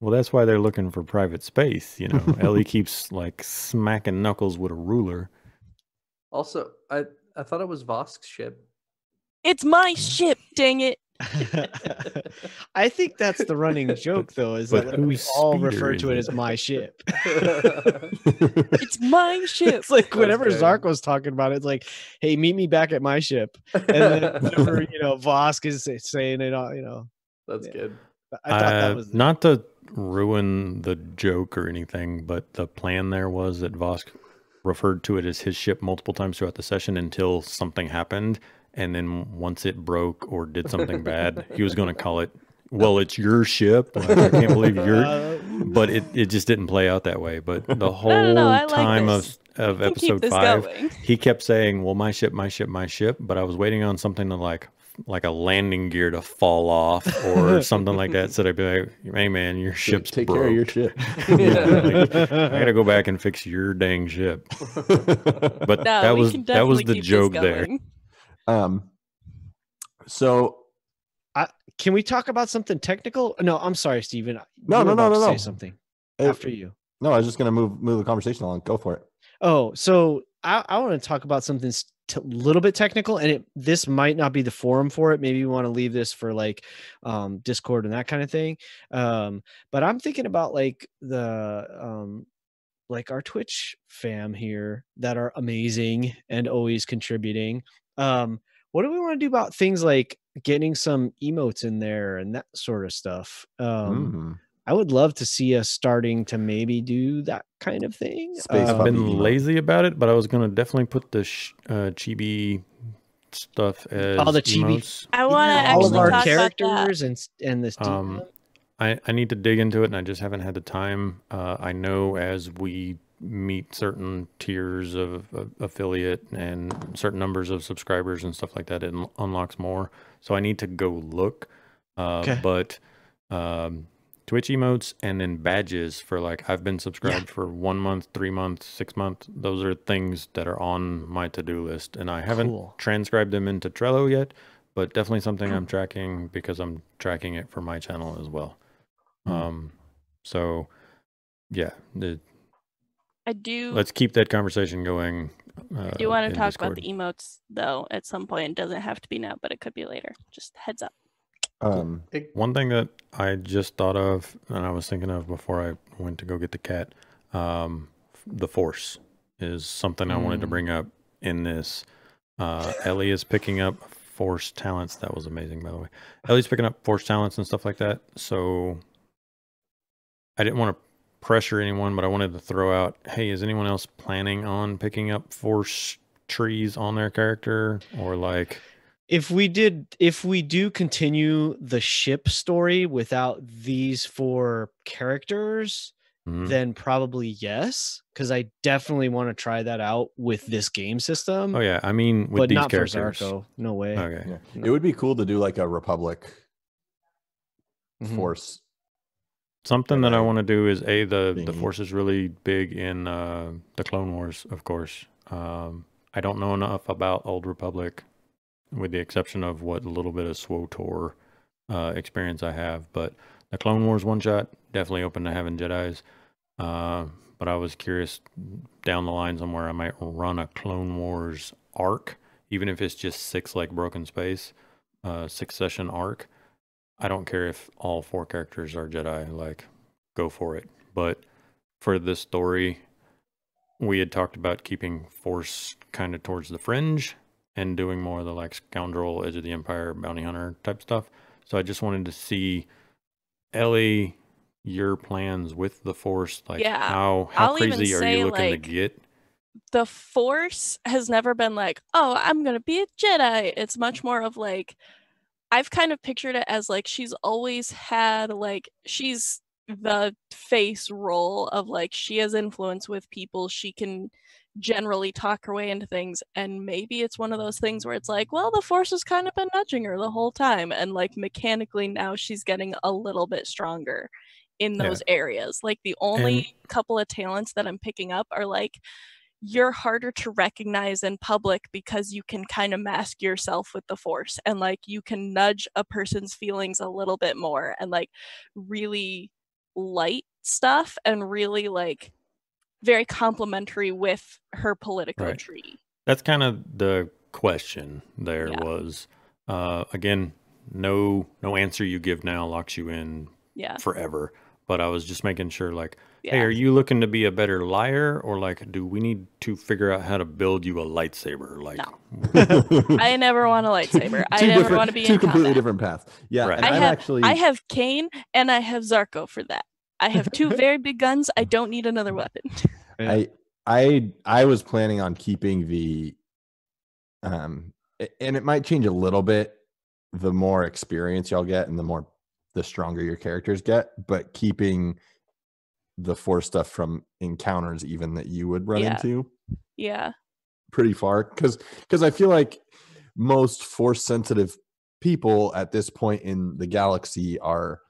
Well, that's why they're looking for private space. You know, Ellie keeps like smacking Knuckles with a ruler. Also, I thought it was Vosk's ship. It's my ship, dang it. I think that's the running joke, though, is but that we whose all speeder refer is to it it? as my ship. It's my ship. It's like That's whenever good. Zark was talking about it, it's like, hey, meet me back at my ship. And then whenever, Vosk is saying it, That's Yeah. good. I thought that was not to ruin the joke or anything, but the plan there was that Vosk referred to it as his ship multiple times throughout the session until something happened. And then once it broke or did something bad, he was going to call it, well, it's your ship. Like, I can't believe you're... But it just didn't play out that way. But the whole I like time this. of We can keep episode this 5, going. he kept saying, well, my ship, my ship, my ship. But I was waiting on something to like a landing gear to fall off or something like that. So I'd be like, hey, man, your ship's Take broke. care of your ship. Yeah, like, I got to go back and fix your dang ship. But No, that we was can that was definitely the keep this joke there. going. So Can we talk about something technical? No, I'm sorry, Steven. No, You were no, about to no. say something after you. No, I was just gonna move the conversation along. Go for it. Oh, so I want to talk about something a little bit technical, and this might not be the forum for it. Maybe you want to leave this for like Discord and that kind of thing. But I'm thinking about like the like our Twitch fam here that are amazing and always contributing. What do we want to do about things like getting some emotes in there and that sort of stuff? I would love to see us starting to maybe do that kind of thing. Space I've puppy been emote. lazy about it, but I was going to definitely put the chibi stuff as all the chibi, emotes. I want to all of actually our talk about that. characters and the I need to dig into it, and I just haven't had the time. I know as we meet certain tiers of affiliate and certain numbers of subscribers and stuff like that, it unlocks more. So I need to go look. But Twitch emotes and then badges for like I've been subscribed for 1 month, 3 months, 6 months. Those are things that are on my to-do list, and I haven't transcribed them into Trello yet, but definitely something I'm tracking because I'm tracking it for my channel as well. So yeah, I do. let's keep that conversation going. I do want to in talk Discord. about the emotes though at some point. It doesn't have to be now, but it could be later. Just heads up. One thing that I just thought of, and I was thinking of before I went to go get the cat, the Force is something I wanted to bring up in this. Ellie is picking up Force talents. That was amazing, by the way. Ellie's picking up Force talents and stuff like that. So I didn't want to pressure anyone, but I wanted to throw out, hey, is anyone else planning on picking up Force trees on their character? Or like... If we do continue the ship story without these 4 characters, then probably yes, because I definitely want to try that out with this game system. Oh yeah, I mean with but these not characters. for Zarko. No way. Okay. Yeah. It would be cool to do like a Republic Force. Something that I want to do is the Force is really big in the Clone Wars, of course. I don't know enough about Old Republic, with the exception of what little bit of SWTOR experience I have. But the Clone Wars one shot, definitely open to having Jedis. But I was curious down the line somewhere I might run a Clone Wars arc, even if it's just 6 like Broken Space, 6 session arc. I don't care if all 4 characters are Jedi, like, go for it. But for this story, we had talked about keeping Force kind of towards the fringe and doing more of the like scoundrel, Edge of the Empire, bounty hunter type stuff. So I just wanted to see, Ellie, your plans with the Force, like how crazy are you looking to get? The Force has never been like, oh, I'm gonna be a Jedi. It's much more of like, I've kind of pictured it as like she's always had like, she's the face role of like, she has influence with people, she can generally talk her way into things, and maybe it's one of those things where it's like, well, the Force has kind of been nudging her the whole time, and like mechanically now she's getting a little bit stronger in those areas. Like the only couple of talents that I'm picking up are like, you're harder to recognize in public because you can kind of mask yourself with the Force, and like you can nudge a person's feelings a little bit more, and like really light stuff, and really like very complimentary with her politico tree. That's kind of the question there was. Again, no answer you give now locks you in forever. But I was just making sure, like, hey, are you looking to be a better liar, or like, do we need to figure out how to build you a lightsaber? Like, no. I never want a lightsaber. I never want to be in two completely combat. different paths. Yeah, right. I have Kane and I have Zarko for that. I have two very big guns. I don't need another weapon. I was planning on keeping the, and it might change a little bit the more experience y'all get and the stronger your characters get, but keeping the Force stuff from encounters even that you would run into pretty far, because I feel like most Force sensitive people at this point in the galaxy are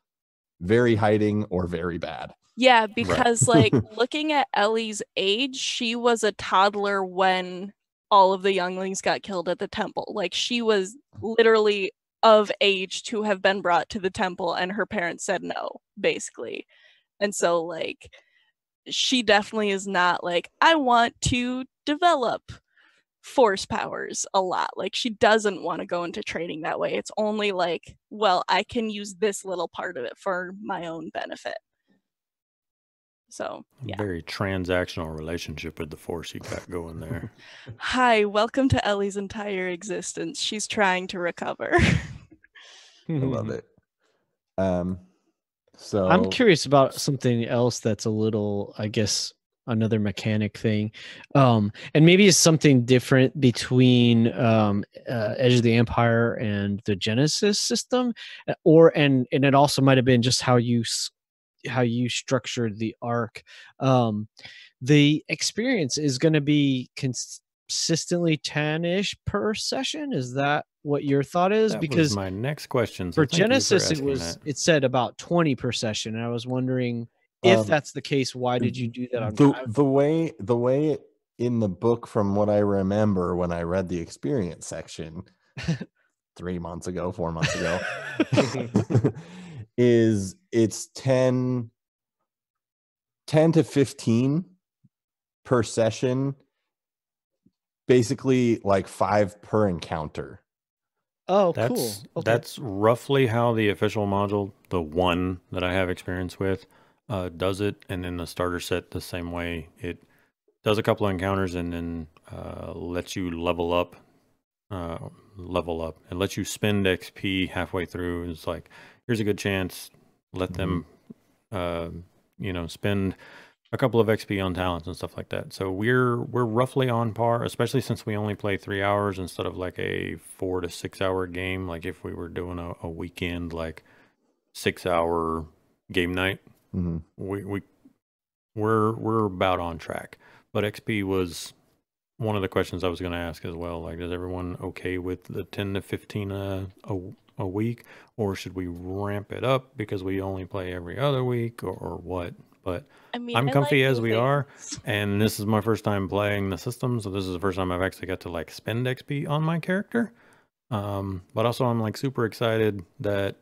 very hiding or very bad. Yeah, because like looking at Ellie's age, she was a toddler when all of the younglings got killed at the temple. Like she was literally of age to have been brought to the temple, and her parents said no, basically. And so like she definitely is not like, I want to develop Force powers a lot. Like she doesn't want to go into training that way. It's only like, well, I can use this little part of it for my own benefit. So very transactional relationship with the Force you got going there. Hi, welcome to Ellie's entire existence. She's trying to recover. I love it. So I'm curious about something else that's a little, I guess, another mechanic thing, and maybe it's something different between Edge of the Empire and the Genesis system, and it also might have been just how you structured the arc. The experience is going to be consistently 10-ish per session. Is that what your thought is? That because was my next question. So for Genesis, it said about 20 per session, and I was wondering if that's the case, why did you do that on the way in the book, from what I remember when I read the experience section 4 months ago, is it's 10 to 15 per session, basically like 5 per encounter. Oh, cool. Okay. That's roughly how the official module, the one that I have experience with, does it. And then the starter set the same way. It does a couple of encounters and then lets you level up. It lets you spend XP halfway through. It's like, here's a good chance. Let them, spend a couple of XP on talents and stuff like that. So we're roughly on par, especially since we only play 3 hours instead of like a 4 to 6 hour game. Like if we were doing a weekend, like 6 hour game night, we're about on track. But XP was one of the questions I was going to ask as well. Like, is everyone okay with the 10 to 15 a week, or should we ramp it up because we only play every other week, or what? But I mean, I'm comfy as we are, and this is my first time playing the system, so this is the first time I've actually got to like spend XP on my character. But also I'm like super excited that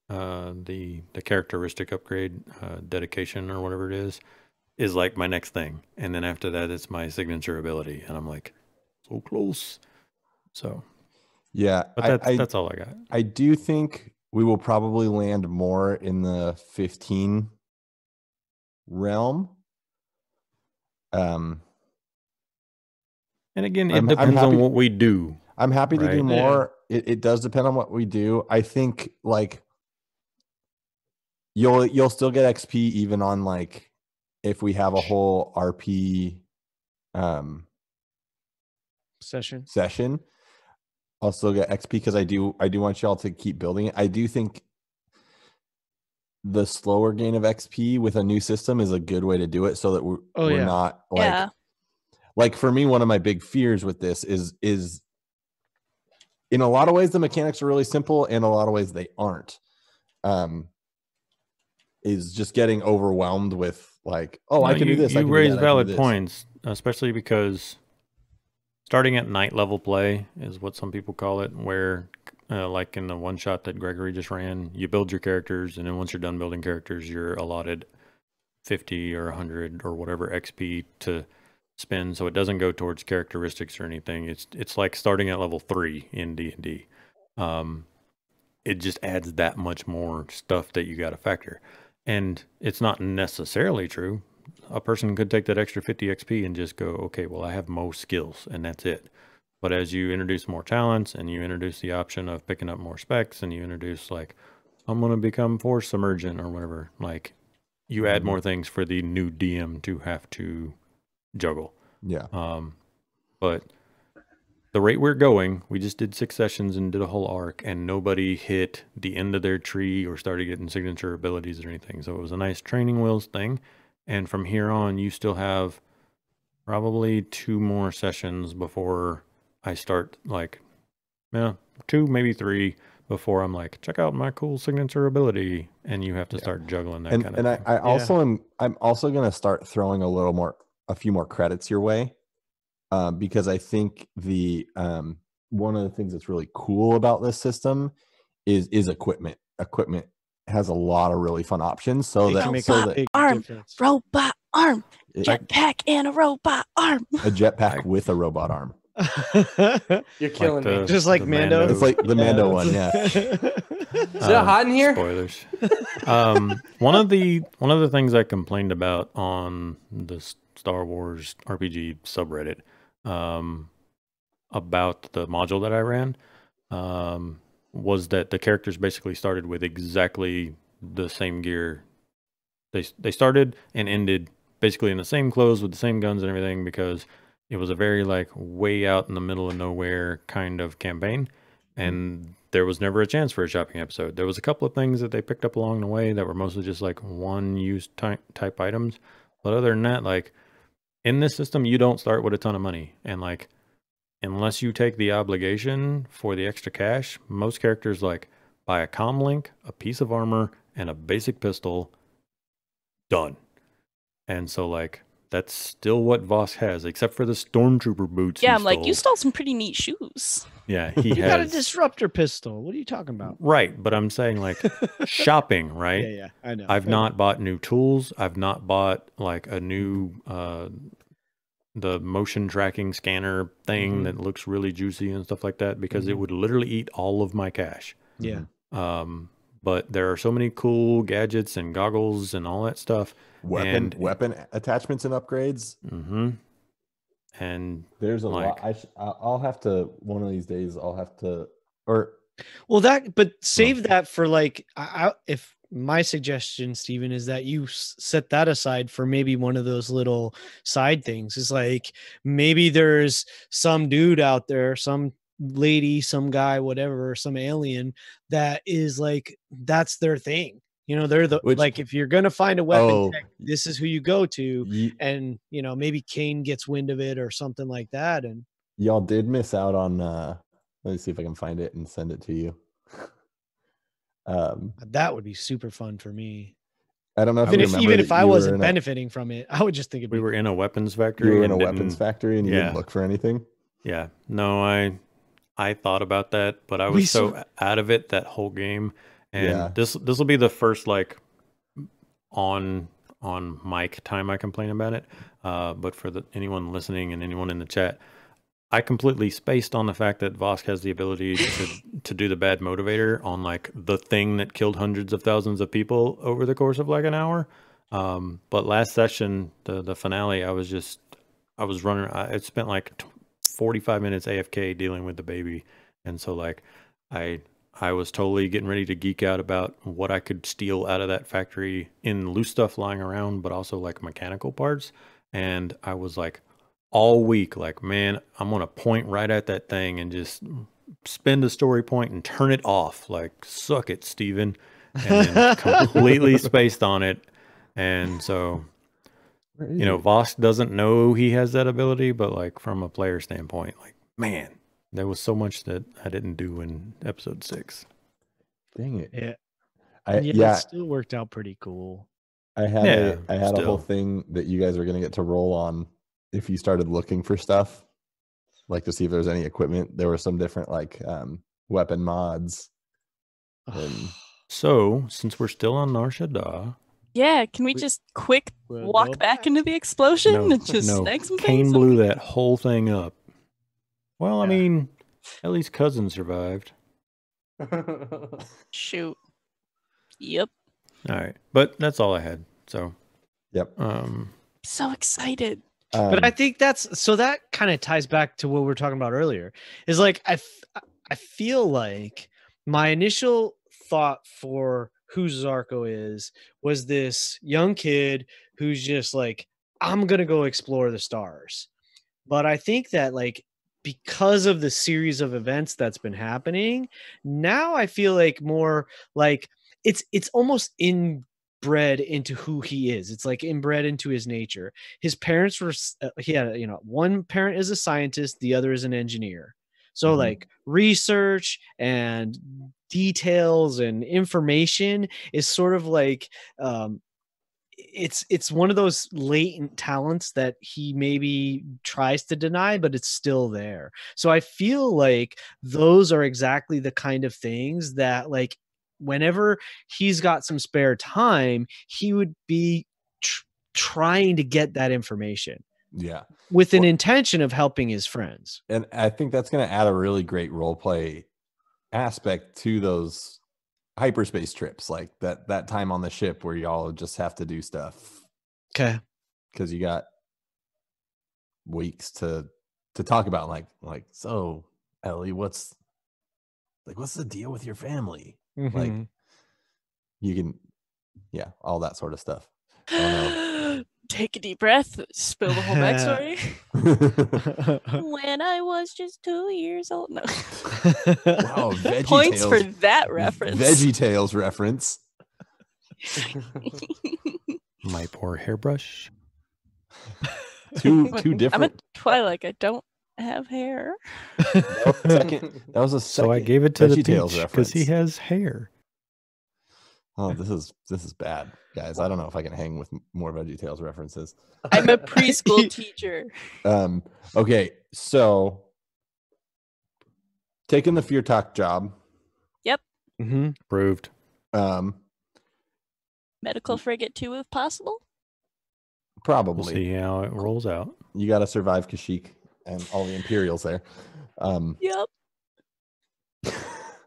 the characteristic upgrade, dedication or whatever it is like my next thing, and then after that it's my signature ability, and I'm like so close. So yeah, but that's all I got. I do think we will probably land more in the 15 realm. And again, it depends on what we do. I'm happy to do more. It does depend on what we do. I think like you'll still get XP even on like if we have a whole RP session. I'll still get XP because I do want y'all to keep building it. I do think the slower gain of XP with a new system is a good way to do it, so that we're not like like for me, one of my big fears with this is in a lot of ways the mechanics are really simple, and a lot of ways they aren't. Is just getting overwhelmed with like, oh, I can do this. You raise valid points, especially because starting at night level play is what some people call it, where like in the one shot that Gregory just ran, you build your characters, and then once you're done building characters, you're allotted 50 or 100 or whatever XP to spend, so it doesn't go towards characteristics or anything. It's like starting at level 3 in D&D. It just adds that much more stuff that you got to factor. And it's not necessarily true. A person could take that extra 50 XP and just go, okay, well, I have most skills, and that's it. But as you introduce more talents, and you introduce the option of picking up more specs, and you introduce, like, I'm going to become force submergent or whatever, like, you add more things for the new DM to have to juggle. Yeah. But the rate we're going, we just did 6 sessions and did a whole arc, and nobody hit the end of their tree or started getting signature abilities or anything. So it was a nice training wheels thing. And from here on, you still have probably 2 more sessions before I start, like, 2, maybe 3, before I'm like, check out my cool signature ability, and you have to start juggling that kind of thing. And I'm also going to start throwing a few more credits your way. Because I think the one of the things that's really cool about this system is equipment. Equipment has a lot of really fun options. So that robot arm, jetpack, and a robot arm. A jetpack with a robot arm. You're killing me. Just like Mando. It's like the Mando one, yeah. Is it hot in here? Spoilers. One of the things I complained about on the Star Wars RPG subreddit about the module that I ran was that the characters basically started with exactly the same gear. They started and ended basically in the same clothes with the same guns and everything, because it was a very like way out in the middle of nowhere kind of campaign, and there was never a chance for a shopping episode. There was a couple of things that they picked up along the way that were mostly just like one use type items, but other than that, like, in this system, you don't start with a ton of money. And like, unless you take the obligation for the extra cash, most characters like buy a comm link, a piece of armor, and a basic pistol. Done. And so like, that's still what Voss has, except for the stormtrooper boots. Yeah, I'm like, you stole some pretty neat shoes. Yeah, he got a disruptor pistol. What are you talking about? Right, but I'm saying like shopping, right? Yeah, I know. I've not bought new tools. I've not bought like a new the motion tracking scanner thing that looks really juicy and stuff like that, because it would literally eat all of my cash. Yeah. But there are so many cool gadgets and goggles and all that stuff. Weapon attachments and upgrades. And there's a lot. I'll have to, one of these days, but save that for like, if my suggestion, Stephen, is that you set that aside for maybe one of those little side things. It's like, maybe there's some dude out there, some lady, some guy, whatever, some alien that is like, that's their thing. You know, they're like, if you're going to find a weapon tech, this is who you go to. And, you know, maybe Kane gets wind of it or something like that. And y'all did miss out on, let me see if I can find it and send it to you. That would be super fun for me. I don't know if even if I wasn't benefiting from it, I would just think we were in a weapons factory. You were in a weapons factory and you didn't look for anything? Yeah. No, I thought about that, but I was so out of it that whole game. And this will be the first like on mic time I complain about it. But for anyone listening and anyone in the chat, I completely spaced on the fact that Vosk has the ability to do the bad motivator on like the thing that killed hundreds of thousands of people over the course of like an hour. But last session, the finale, I was running. I spent like 45 minutes AFK dealing with the baby, and so like I was totally getting ready to geek out about what I could steal out of that factory in loose stuff lying around, but also like mechanical parts. And I was like, all week, like, man, I'm going to point right at that thing and just spend a story point and turn it off. Like, suck it, Steven. And then completely spaced on it. And so you know, Vosk doesn't know he has that ability, but like from a player standpoint, like, man, there was so much that I didn't do in episode 6. Dang it. Yeah. Yeah, it still worked out pretty cool. I had a whole thing that you guys were going to get to roll on if you started looking for stuff, like to see if there's any equipment. There were some different like weapon mods. And so, since we're still on Nar Shaddaa, yeah, can we just quick walk back into the explosion and just snag some Kane things? blew that whole thing up. Well, I mean, at least Cousin survived. Shoot. Yep. All right, but that's all I had. So, yep. So excited. But I think that kind of ties back to what we were talking about earlier. Is like I feel like my initial thought for who Zarko was this young kid who's just like, I'm gonna go explore the stars. But I think that like because of the series of events that's been happening, now I feel like more like it's almost inbred into who he is. It's like inbred into his nature. His parents were he had, you know, one parent is a scientist, the other is an engineer. So like research and details and information is sort of like it's one of those latent talents that he maybe tries to deny, but it's still there. So I feel like those are exactly the kind of things that like whenever he's got some spare time, he would be trying to get that information. Yeah. With an intention of helping his friends. And I think that's going to add a really great role play aspect to those hyperspace trips, like that time on the ship where y'all just have to do stuff. Okay. Because you got weeks to talk about like, so Ellie, what's the deal with your family? Mm-hmm. Like you can, all that sort of stuff. I don't know. Take a deep breath, spill the whole backstory. When I was just 2 years old. No. Wow, Veggie Points Tales, for that reference. Veggie Tales reference. My poor hairbrush. Two different. I'm a Twilight. I don't have hair. That was a second. So I gave it to the VeggieTales Peach reference. because he has hair. Oh, this is bad, guys. I don't know if I can hang with more VeggieTales references. I'm a preschool teacher. Okay, so taking the Fear Talk job. Yep. Proved. Medical frigate 2 if possible. Probably. We'll see how it rolls out. You got to survive Kashyyyk and all the Imperials there. Yep.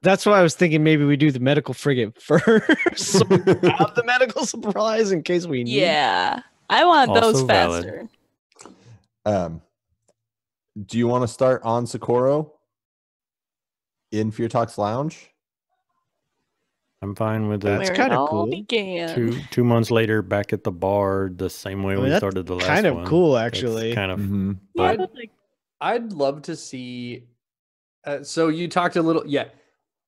That's why I was thinking maybe we do the medical frigate first. So we have the medical supplies in case we need. Yeah. I want Also those valid. faster. Do you want to start on Socorro in Fear Talk's lounge? I'm fine with That's it. Where it kinda all cool. began. Two months later, back at the bar, the same way we that's started the last kind of one. cool, That's actually. kind of. Yeah, but like, I'd love to see. So you talked a little,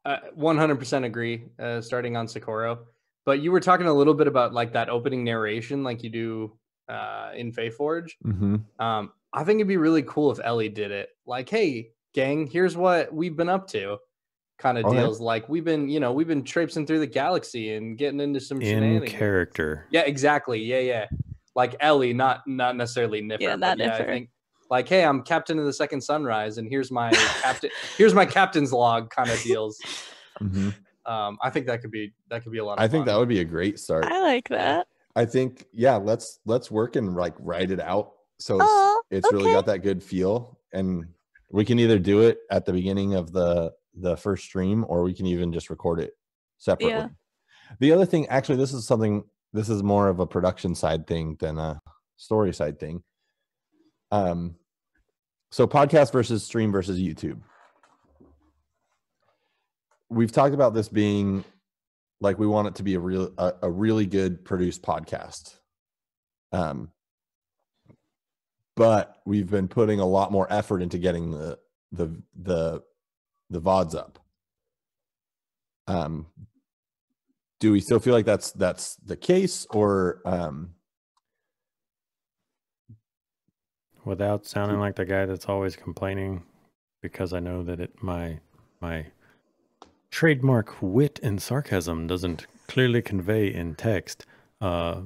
100% agree. Starting on Socorro, but you were talking a little bit about like that opening narration, like you do in Faeforge. I think it'd be really cool if Ellie did it. Like, hey, gang, here's what we've been up to. Kind of deals. Like we've been traipsing through the galaxy and getting into some in shenanigans. character. Yeah, exactly. Yeah. Like Ellie, not necessarily Niffer. Yeah, but not Niffer. I think like, hey, I'm captain of the Second Sunrise, and here's my captain's log kind of deals. I think that could be a lot of fun. I think that would be a great start. I like that. I think, let's work and like write it out so it's really got that good feel, and we can either do it at the beginning of the first stream, or we can even just record it separately. Yeah. The other thing, actually, this is more of a production side thing than a story side thing. So podcast versus stream versus YouTube. We've talked about this being like we want it to be a really good produced podcast. But we've been putting a lot more effort into getting the VODs up. Do we still feel like that's the case, or without sounding like the guy that's always complaining, because I know that my trademark wit and sarcasm doesn't clearly convey in text. I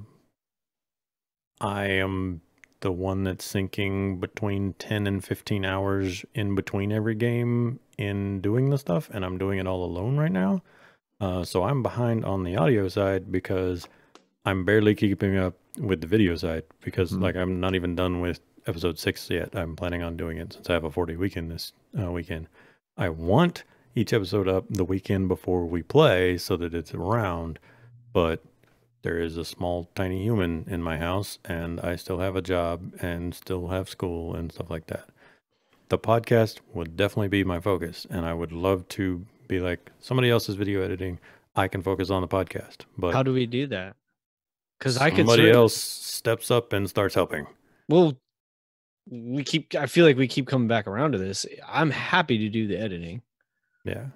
am the one that's sinking between 10 and 15 hours in between every game in doing the stuff, and I'm doing it all alone right now. So I'm behind on the audio side because I'm barely keeping up with the video side because like I'm not even done with episode 6 yet. I'm planning on doing it since I have a 4-day weekend this weekend. I want each episode up the weekend before we play so that it's around, but there is a small tiny human in my house and I still have a job and still have school and stuff like that. The podcast would definitely be my focus, and I would love to be like somebody else's video editing. I can focus on the podcast, but how do we do that? Because somebody else steps up and starts helping. Well, I feel like we keep coming back around to this. I'm happy to do the editing. Yeah.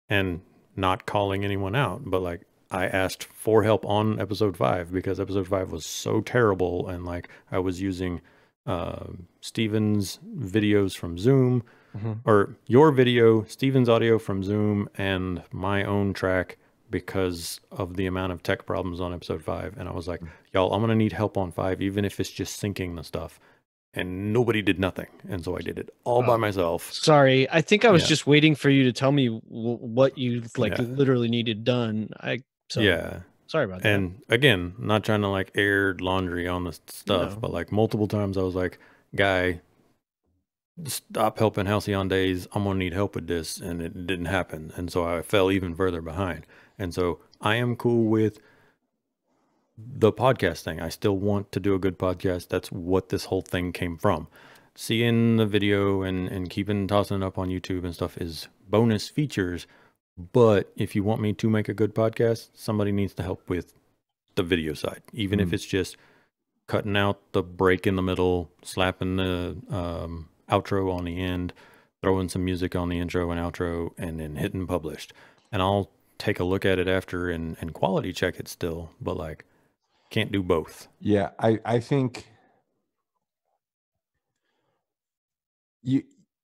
And not calling anyone out, but like I asked for help on episode 5 because episode 5 was so terrible. And like I was using Steven's videos from Zoom or your video, Steven's audio from Zoom, and my own track because of the amount of tech problems on episode 5. And I was like, y'all, I'm going to need help on 5, even if it's just syncing the stuff. And nobody did nothing. And so I did it all by myself. Sorry. I think I was just waiting for you to tell me what you literally needed done. Sorry about that. And again, not trying to like air laundry on the stuff, but like multiple times I was like, guy, stop helping Halcyon days. I'm going to need help with this. And it didn't happen. And so I fell even further behind. And so I am cool with the podcast thing. I still want to do a good podcast. That's what this whole thing came from. Seeing the video and keeping tossing it up on YouTube and stuff is bonus features. But if you want me to make a good podcast, somebody needs to help with the video side. Even if it's just cutting out the break in the middle, slapping the outro on the end, throwing some music on the intro and outro, and then hitting published. And I'll take a look at it after and quality check it still. But like, can't do both. Yeah, I think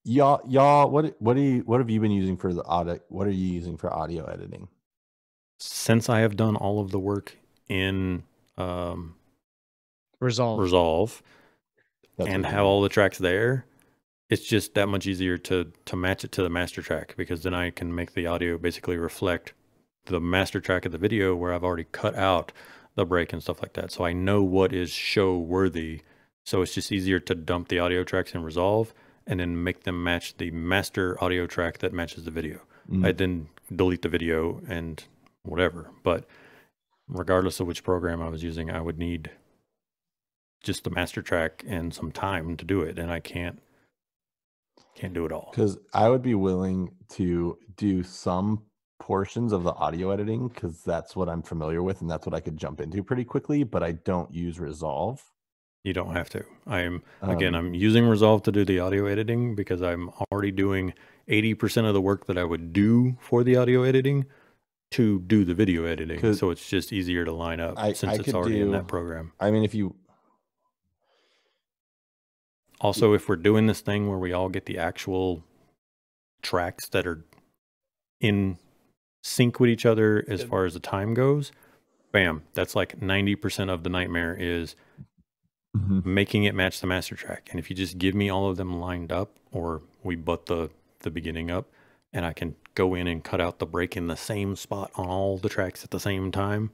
y'all what have you been using for the audio? What are you using for audio editing? Since I have done all of the work in Resolve and have all the tracks there, it's just that much easier to match it to the master track, because then I can make the audio basically reflect the master track of the video where I've already cut out the break and stuff like that. So I know what is show worthy. So it's just easier to dump the audio tracks in Resolve and then make them match the master audio track that matches the video. I then delete the video and whatever. But regardless of which program I was using, I would need just the master track and some time to do it. And I can't do it all. Because I would be willing to do some portions of the audio editing because that's what I'm familiar with and that's what I could jump into pretty quickly, but I don't use Resolve. You don't have to. I'm using Resolve to do the audio editing because I'm already doing 80% of the work that I would do for the audio editing to do the video editing. So it's just easier to line up since it's already in that program. I mean, if you... Also, if we're doing this thing where we all get the actual tracks that are in sync with each other as far as the time goes, bam, that's like 90% of the nightmare is making it match the master track. And if you just give me all of them lined up, or we butt the beginning up, and I can go in and cut out the break in the same spot on all the tracks at the same time,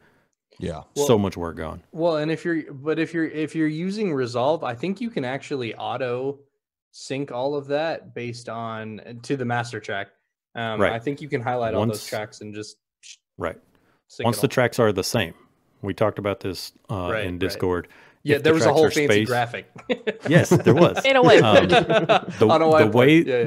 so much work gone. Well, and if you're using Resolve, I think you can actually auto sync all of that based on to the master track. I think you can highlight all those tracks and just once the tracks are the same. We talked about this in Discord. Yeah, there was a whole fancy graphic. Yes, there was. In a whiteboard.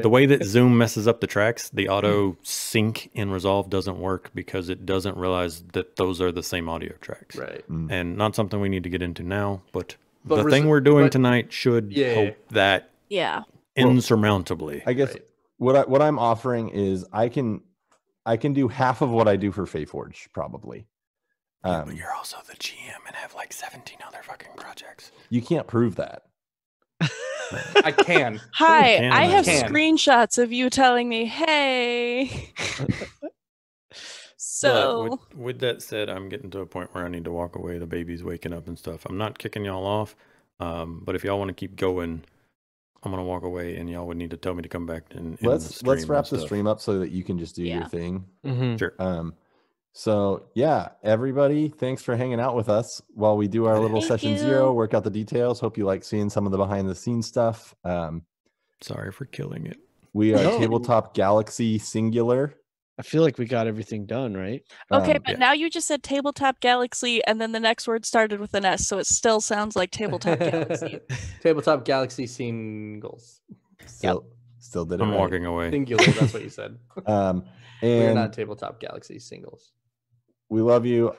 The way that Zoom messes up the tracks, the auto sync in Resolve doesn't work because it doesn't realize that those are the same audio tracks. Right. And not something we need to get into now, but the thing we're doing tonight should help that insurmountably. I guess what I'm offering is I can do half of what I do for Fayforge, probably. But you're also the GM and have like 17 other fucking projects. You can't prove that. I can. Hi, can I have imagine. screenshots of you telling me, "Hey." So But with that said, I'm getting to a point where I need to walk away. The baby's waking up and stuff. I'm not kicking y'all off, but if y'all want to keep going, I'm gonna walk away, and y'all would need to tell me to come back and Let's wrap the stream up so that you can just do your Yeah. thing. Sure. So yeah, everybody, thanks for hanging out with us while we do our little Thank session you. 0, work out the details. Hope you like seeing some of the behind the scenes stuff. Sorry for killing it. We are No. Tabletop Galaxy singular. I feel like we got everything done, right? okay, but yeah. now you just said Tabletop Galaxy, and then the next word started with an S, so it still sounds like Tabletop Galaxy. Tabletop Galaxy singles. Still did it I'm right. walking away. Singular, that's what you said. We're And not Tabletop Galaxy singles. we love you.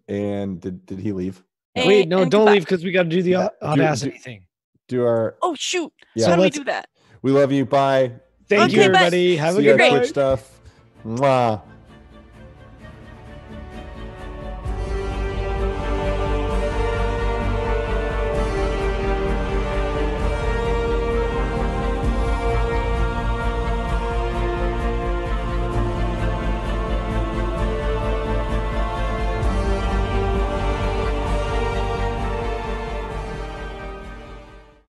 And did he leave? Wait, no, And don't goodbye. leave because we got to do the Yeah, audacity thing. Do our Oh shoot! Yeah. So how do we let's- do that? we love you. Bye. Thank Okay, you, bye. everybody. Have a See our good Twitch night. stuff. Mwah.